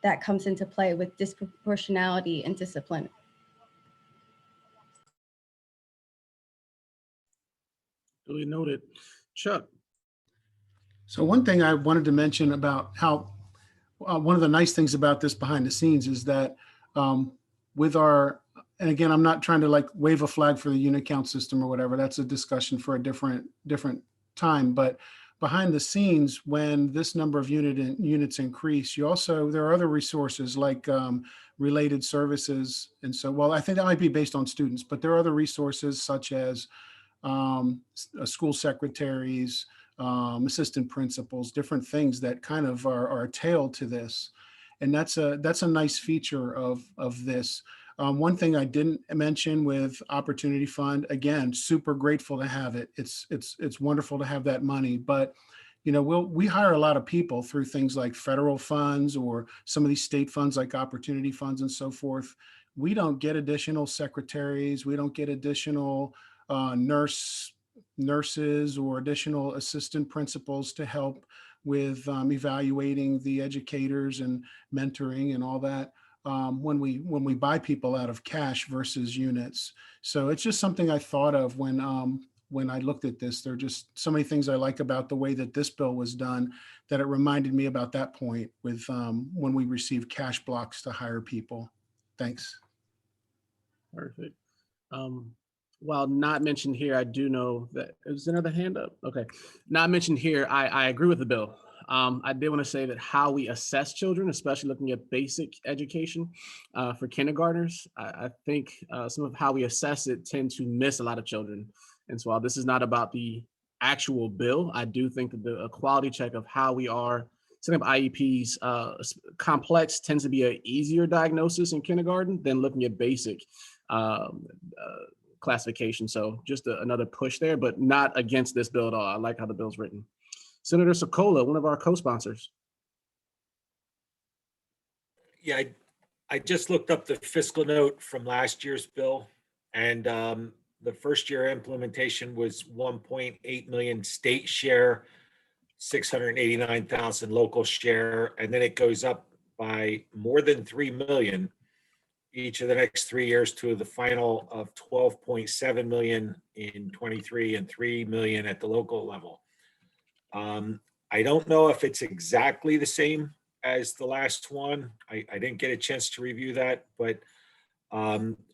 G: that comes into play with disproportionality and discipline.
B: Duly noted. Chuck.
E: So one thing I wanted to mention about how one of the nice things about this behind the scenes is that with our, and again, I'm not trying to like wave a flag for the unit count system or whatever. That's a discussion for a different time. But behind the scenes, when this number of units increase, you also, there are other resources like related services. And so, well, I think that might be based on students, but there are other resources such as school secretaries, assistant principals, different things that kind of are a tail to this. And that's a nice feature of this. One thing I didn't mention with Opportunity Fund, again, super grateful to have it. It's wonderful to have that money, but you know, we hire a lot of people through things like federal funds or some of these state funds like Opportunity Funds and so forth. We don't get additional secretaries. We don't get additional nurses or additional assistant principals to help with evaluating the educators and mentoring and all that when we buy people out of cash versus units. So it's just something I thought of when I looked at this. There are just so many things I like about the way that this bill was done that it reminded me about that point with when we received cash blocks to hire people. Thanks.
B: Perfect. While not mentioned here, I do know that, is another hand up? Okay, not mentioned here, I agree with the bill. I did want to say that how we assess children, especially looking at basic education for kindergartners, I think some of how we assess it tend to miss a lot of children. And so while this is not about the actual bill, I do think that the quality check of how we are setting up IEPs, complex tends to be an easier diagnosis in kindergarten than looking at basic classification. So just another push there, but not against this bill at all. I like how the bill's written. Senator Sokola, one of our co-sponsors.
I: Yeah, I just looked up the fiscal note from last year's bill, and the first year implementation was 1.8 million state share, 689,000 local share, and then it goes up by more than 3 million each of the next 3 years to the final of 12.7 million in 23 and 3 million at the local level. I don't know if it's exactly the same as the last one. I didn't get a chance to review that, but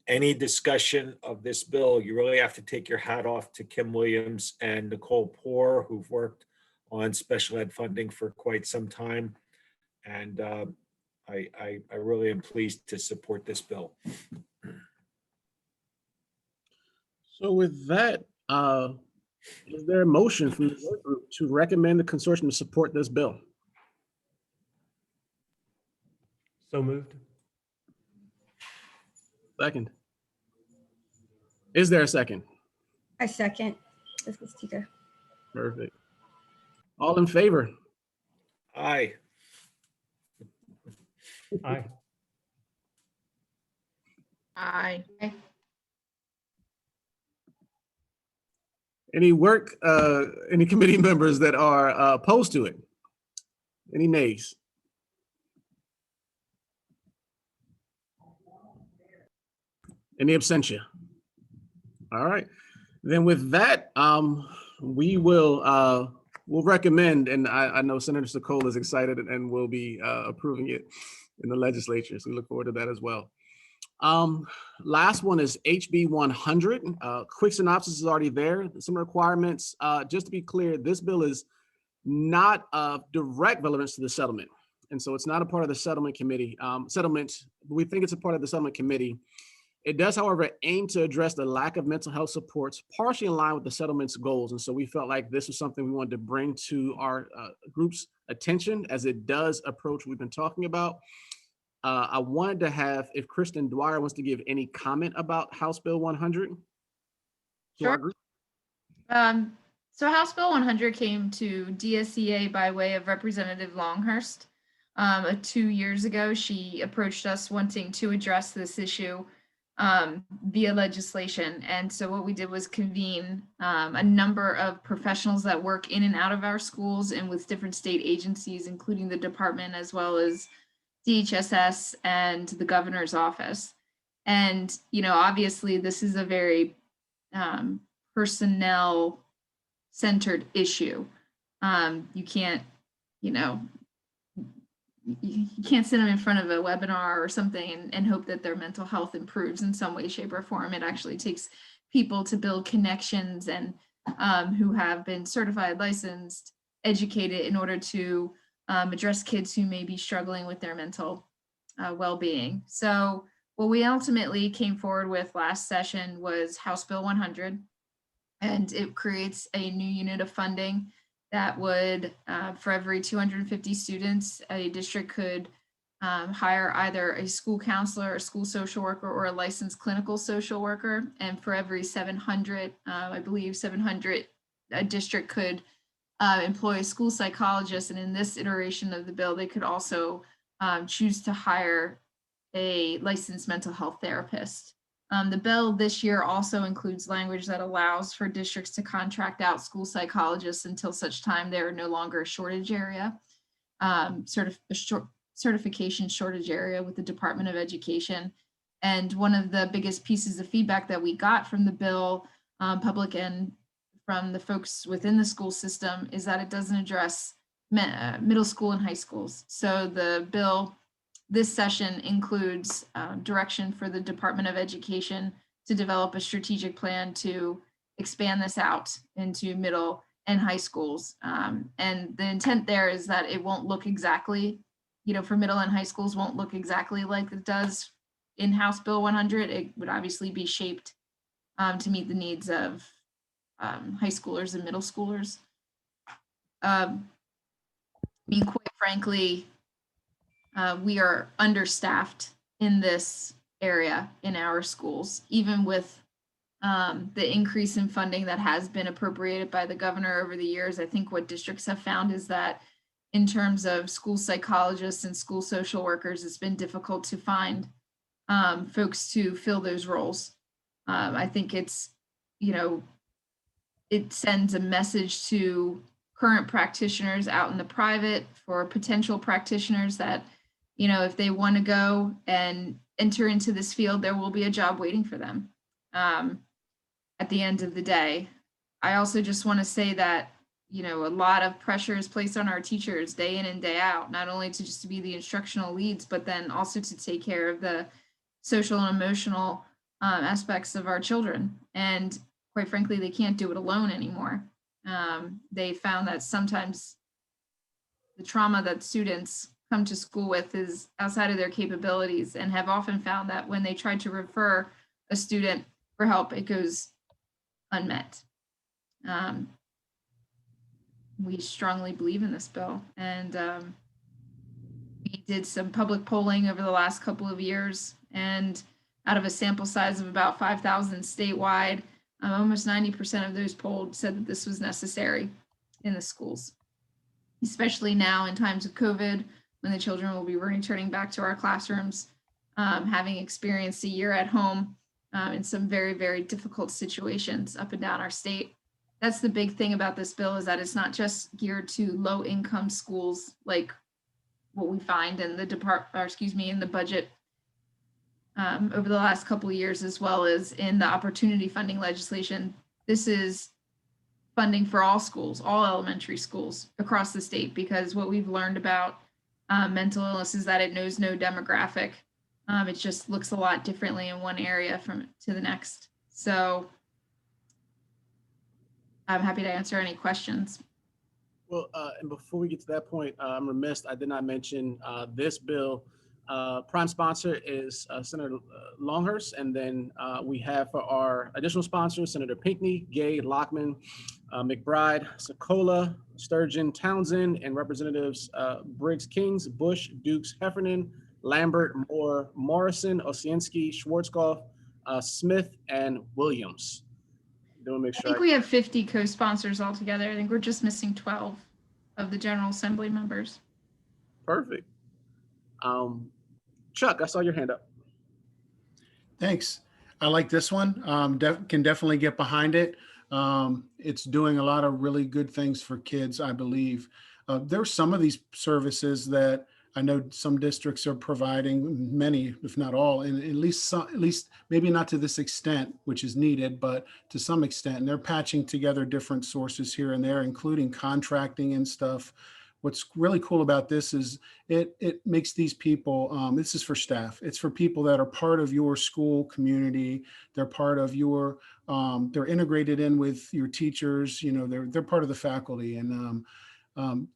I: any discussion of this bill, you really have to take your hat off to Kim Williams and Nicole Poor, who've worked on special ed funding for quite some time. And I really am pleased to support this bill.
B: So with that, is there a motion from the work group to recommend the consortium to support this bill?
K: So moved.
B: Second. Is there a second?
G: I second. This is Tika.
B: Perfect. All in favor?
I: Aye.
K: Aye.
D: Aye.
B: Any committee members that are opposed to it? Any nays? Any abstention? All right, then with that, we will we'll recommend, and I know Senator Sokol is excited and will be approving it in the legislature, so we look forward to that as well. Last one is HB 100. Quick synopsis is already there. Some requirements. Just to be clear, this bill is not of direct relevance to the settlement, and so it's not a part of the settlement committee. We think it's a part of the settlement committee. It does, however, aim to address the lack of mental health supports, partially in line with the settlement's goals. And so we felt like this was something we wanted to bring to our group's attention as it does approach what we've been talking about. I wanted to have, if Kristen Dwyer wants to give any comment about House Bill 100 to our group.
J: So House Bill 100 came to DSEA by way of Representative Longhurst. 2 years ago, she approached us wanting to address this issue via legislation. And so what we did was convene a number of professionals that work in and out of our schools and with different state agencies, including the department, as well as DHSS and the governor's office. And, you know, obviously this is a very personnel centered issue. You can't, you know, you can't sit them in front of a webinar or something and hope that their mental health improves in some way, shape, or form. It actually takes people to build connections and who have been certified, licensed, educated in order to address kids who may be struggling with their mental well-being. So what we ultimately came forward with last session was House Bill 100, and it creates a new unit of funding that would, for every 250 students, a district could hire either a school counselor, a school social worker, or a licensed clinical social worker. And for every 700, I believe 700, a district could employ a school psychologist. And in this iteration of the bill, they could also choose to hire a licensed mental health therapist. The bill this year also includes language that allows for districts to contract out school psychologists until such time they are no longer a shortage area, certification shortage area with the Department of Education. And one of the biggest pieces of feedback that we got from the bill, public and from the folks within the school system, is that it doesn't address middle school and high schools. So the bill this session includes direction for the Department of Education to develop a strategic plan to expand this out into middle and high schools. And the intent there is that it won't look exactly, you know, for middle and high schools won't look exactly like it does in House Bill 100. It would obviously be shaped to meet the needs of high schoolers and middle schoolers. I mean, quite frankly, we are understaffed in this area in our schools, even with the increase in funding that has been appropriated by the governor over the years. I think what districts have found is that in terms of school psychologists and school social workers, it's been difficult to find folks to fill those roles. I think it's, you know, it sends a message to current practitioners out in the private for potential practitioners that, you know, if they want to go and enter into this field, there will be a job waiting for them at the end of the day. I also just want to say that, you know, a lot of pressure is placed on our teachers day in and day out, not only to just to be the instructional leads, but then also to take care of the social and emotional aspects of our children. And quite frankly, they can't do it alone anymore. They found that sometimes the trauma that students come to school with is outside of their capabilities, and have often found that when they try to refer a student for help, it goes unmet. We strongly believe in this bill, and we did some public polling over the last couple of years, and out of a sample size of about 5,000 statewide, almost 90% of those polled said that this was necessary in the schools, especially now in times of COVID, when the children will be returning back to our classrooms, having experienced a year at home in some very, very difficult situations up and down our state. That's the big thing about this bill, is that it's not just geared to low income schools like what we find in the in the budget over the last couple of years, as well as in the opportunity funding legislation. This is funding for all schools, all elementary schools across the state, because what we've learned about mental illness is that it knows no demographic. It just looks a lot differently in one area from to the next. So I'm happy to answer any questions.
B: Well, and before we get to that point, I'm remiss, I did not mention this bill. Prime sponsor is Senator Longhurst, and then we have for our additional sponsors, Senator Pinckney, Gay, Lockman, McBride, Sokola, Sturgeon, Townsend, and Representatives Briggs, Kings, Bush, Dukes, Heffernan, Lambert, Moore, Morrison, Osienski, Schwarzkopf, Smith, and Williams.
J: I think we have 50 co-sponsors altogether. I think we're just missing 12 of the General Assembly members.
B: Perfect. Chuck, I saw your hand up.
E: Thanks. I like this one. Can definitely get behind it. It's doing a lot of really good things for kids, I believe. There are some of these services that I know some districts are providing, many, if not all, and at least maybe not to this extent, which is needed, but to some extent. And they're patching together different sources here and there, including contracting and stuff. What's really cool about this is it makes these people, this is for staff, it's for people that are part of your school community. They're part of your, they're integrated in with your teachers, you know, they're part of the faculty, and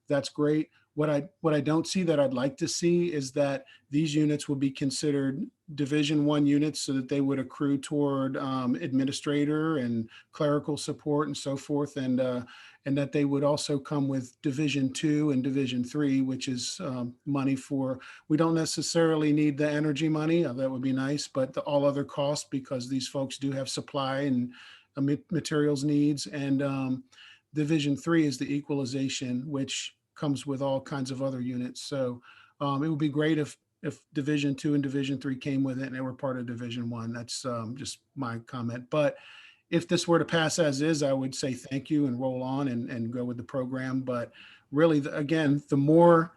E: that's great. What I don't see that I'd like to see is that these units will be considered Division I units, so that they would accrue toward administrator and clerical support and so forth, and that they would also come with Division II and Division III, which is money for, we don't necessarily need the energy money, that would be nice, but all other costs, because these folks do have supply and materials needs. And Division III is the equalization, which comes with all kinds of other units. So it would be great if Division II and Division III came with it and they were part of Division I. That's just my comment. But if this were to pass as is, I would say thank you and roll on and go with the program. But really, again, the more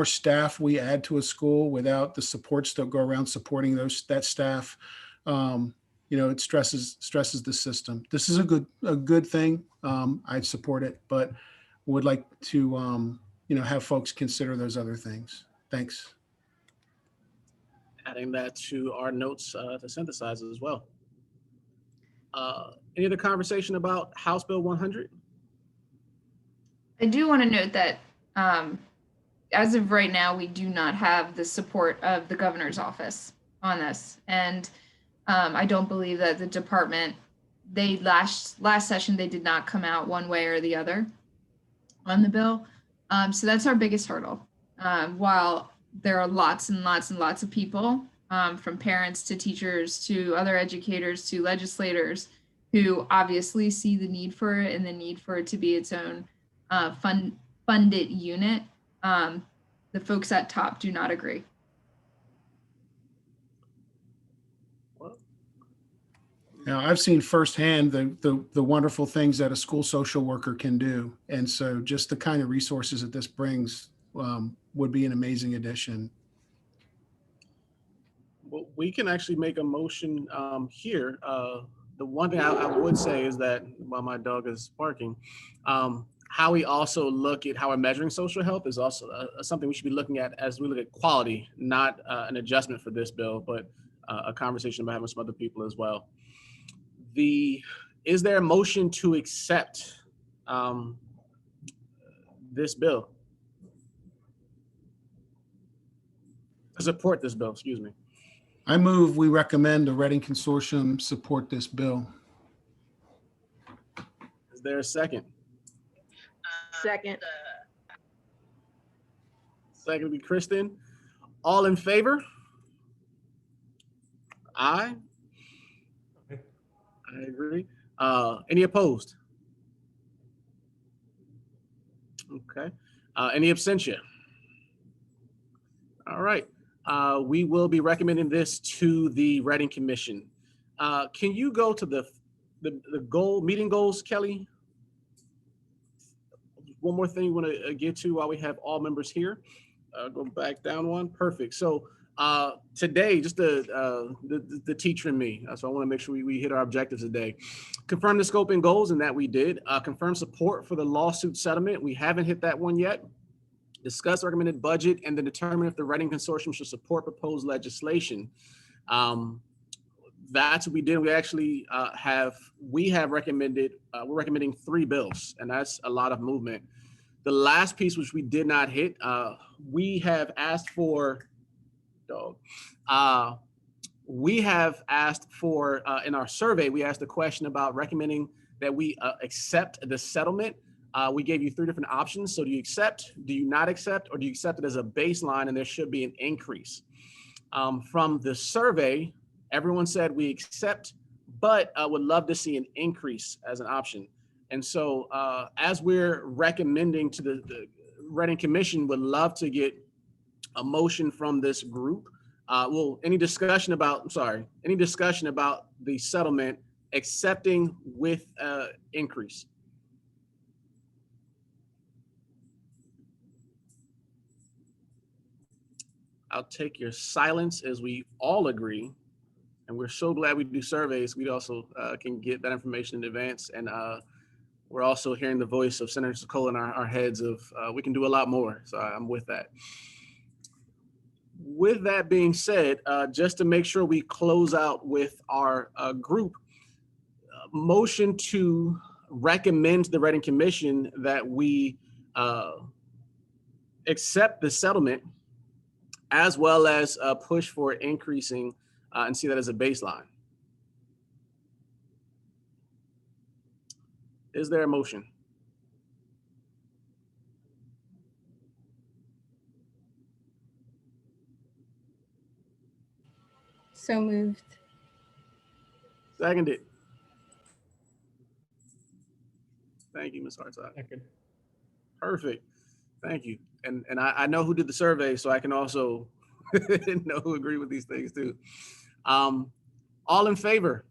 E: staff we add to a school without the supports that go around supporting that staff, you know, it stresses the system. This is a good thing. I'd support it, but would like to you know, have folks consider those other things. Thanks.
B: Adding that to our notes to synthesize as well. Any other conversation about House Bill 100?
J: I do want to note that as of right now, we do not have the support of the governor's office on this. And I don't believe that the department, last session, they did not come out one way or the other on the bill. So that's our biggest hurdle. While there are lots and lots and lots of people, from parents to teachers to other educators to legislators, who obviously see the need for it and the need for it to be its own funded unit, the folks at top do not agree.
E: Now, I've seen firsthand the wonderful things that a school social worker can do. And so just the kind of resources that this brings would be an amazing addition.
B: Well, we can actually make a motion here. The one thing I would say is that, while my dog is barking, how we also look at how we're measuring social health is also something we should be looking at as we look at quality, not an adjustment for this bill, but a conversation about having with some other people as well. Is there a motion to accept this bill? To support this bill, excuse me.
E: I move we recommend the Reading Consortium support this bill.
B: Is there a second?
D: Second.
B: Second would be Kristen. All in favor? Aye. I agree. Any opposed? Okay. Any abstention? All right. We will be recommending this to the Reading Commission. Can you go to the meeting goals, Kelly? One more thing you want to get to while we have all members here. Go back down one. Perfect. So today, just the teacher and me. So I want to make sure we hit our objectives today. Confirm the scope and goals, and that we did. Confirm support for the lawsuit settlement. We haven't hit that one yet. Discuss recommended budget, and then determine if the Reading Consortium should support proposed legislation. That's what we did. We actually we're recommending 3 bills, and that's a lot of movement. The last piece, which we did not hit, we have asked for, in our survey, we asked a question about recommending that we accept the settlement. We gave you 3 different options. So do you accept, do you not accept, or do you accept it as a baseline and there should be an increase? From the survey, everyone said we accept, but would love to see an increase as an option. And so as we're recommending to the Reading Commission, would love to get a motion from this group. Any discussion about the settlement accepting with increase? I'll take your silence as we all agree. And we're so glad we do surveys. We also can get that information in advance. And we're also hearing the voice of Senator Sokola in our heads of we can do a lot more. So I'm with that. With that being said, just to make sure we close out with our group, motion to recommend to the Reading Commission that we accept the settlement, as well as push for increasing and see that as a baseline. Is there a motion?
G: So moved.
B: Seconded. Thank you, Ms. Hartside.
K: Second.
B: Perfect. Thank you. And I know who did the survey, so I can also know who agree with these things too. All in favor?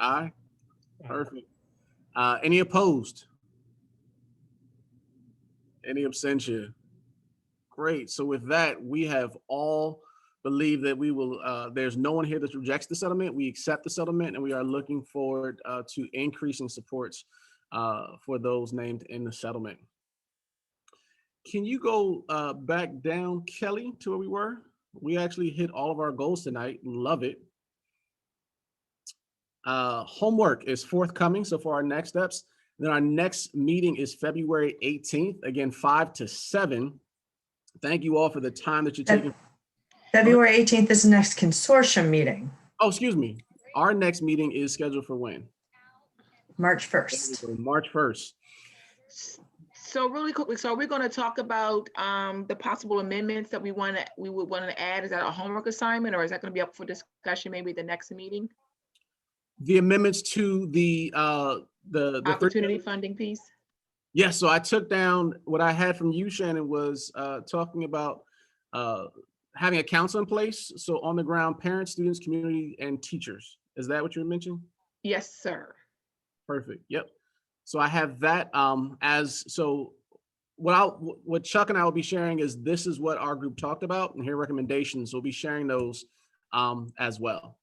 B: Aye. Perfect. Any opposed? Any abstention? Great. So with that, we have all believe that we will, there's no one here that rejects the settlement. We accept the settlement, and we are looking forward to increasing supports for those named in the settlement. Can you go back down, Kelly, to where we were? We actually hit all of our goals tonight. Love it. Homework is forthcoming. So for our next steps, then our next meeting is February 18th, again, 5 to 7. Thank you all for the time that you're taking.
A: February 18th is the next consortium meeting.
B: Oh, excuse me. Our next meeting is scheduled for when?
A: March 1st.
B: March 1st.
D: So really quickly, so we're going to talk about the possible amendments that we would want to add. Is that a homework assignment, or is that going to be up for discussion maybe the next meeting?
B: The amendments to the
D: opportunity funding piece.
B: Yes. So I took down what I had from you, Shannon, was talking about having a council in place. So on the ground, parents, students, community, and teachers. Is that what you mentioned?
D: Yes, sir.
B: Perfect. Yep. So I have that what Chuck and I will be sharing is this is what our group talked about, and here are recommendations. We'll be sharing those as well.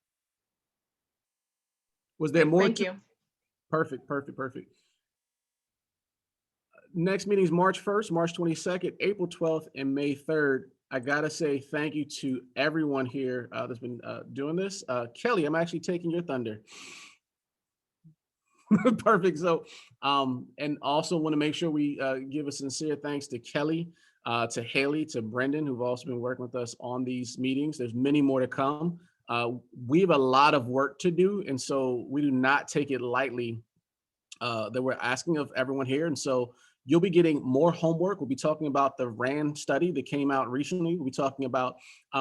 B: Was there more?
D: Thank you.
B: Perfect. Next meeting is March 1st, March 22nd, April 12th, and May 3rd. I gotta say thank you to everyone here that's been doing this. Kelly, I'm actually taking your thunder. Perfect. So, and also want to make sure we give a sincere thanks to Kelly, to Haley, to Brendan, who've also been working with us on these meetings. There's many more to come. We have a lot of work to do, and so we do not take it lightly that we're asking of everyone here. And so you'll be getting more homework. We'll be talking about the RAND study that came out recently. We'll be talking about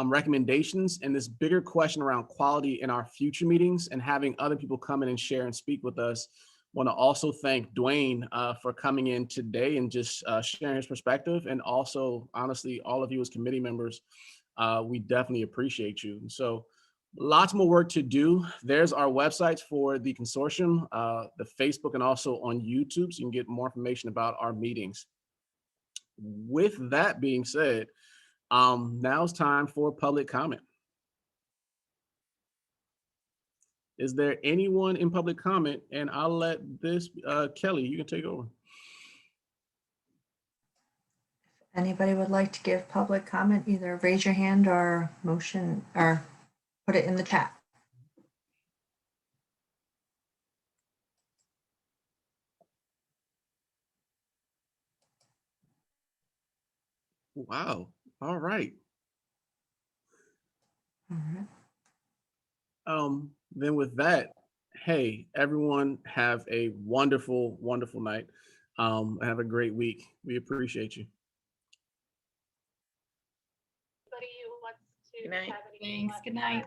B: recommendations and this bigger question around quality in our future meetings and having other people come in and share and speak with us Want to also thank Dwayne for coming in today and just sharing his perspective. And also, honestly, all of you as committee members, we definitely appreciate you. And so lots more work to do. There's our websites for the consortium, the Facebook, and also on YouTube, so you can get more information about our meetings. With that being said, now's time for public comment. Is there anyone in public comment? And I'll let this, Kelly, you can take over.
A: Anybody would like to give public comment, either raise your hand or motion or put it in the chat.
B: Wow. All right.
A: All right.
B: Then with that, hey, everyone have a wonderful, wonderful night. Have a great week. We appreciate you.
D: Good night.
F: Thanks. Good night.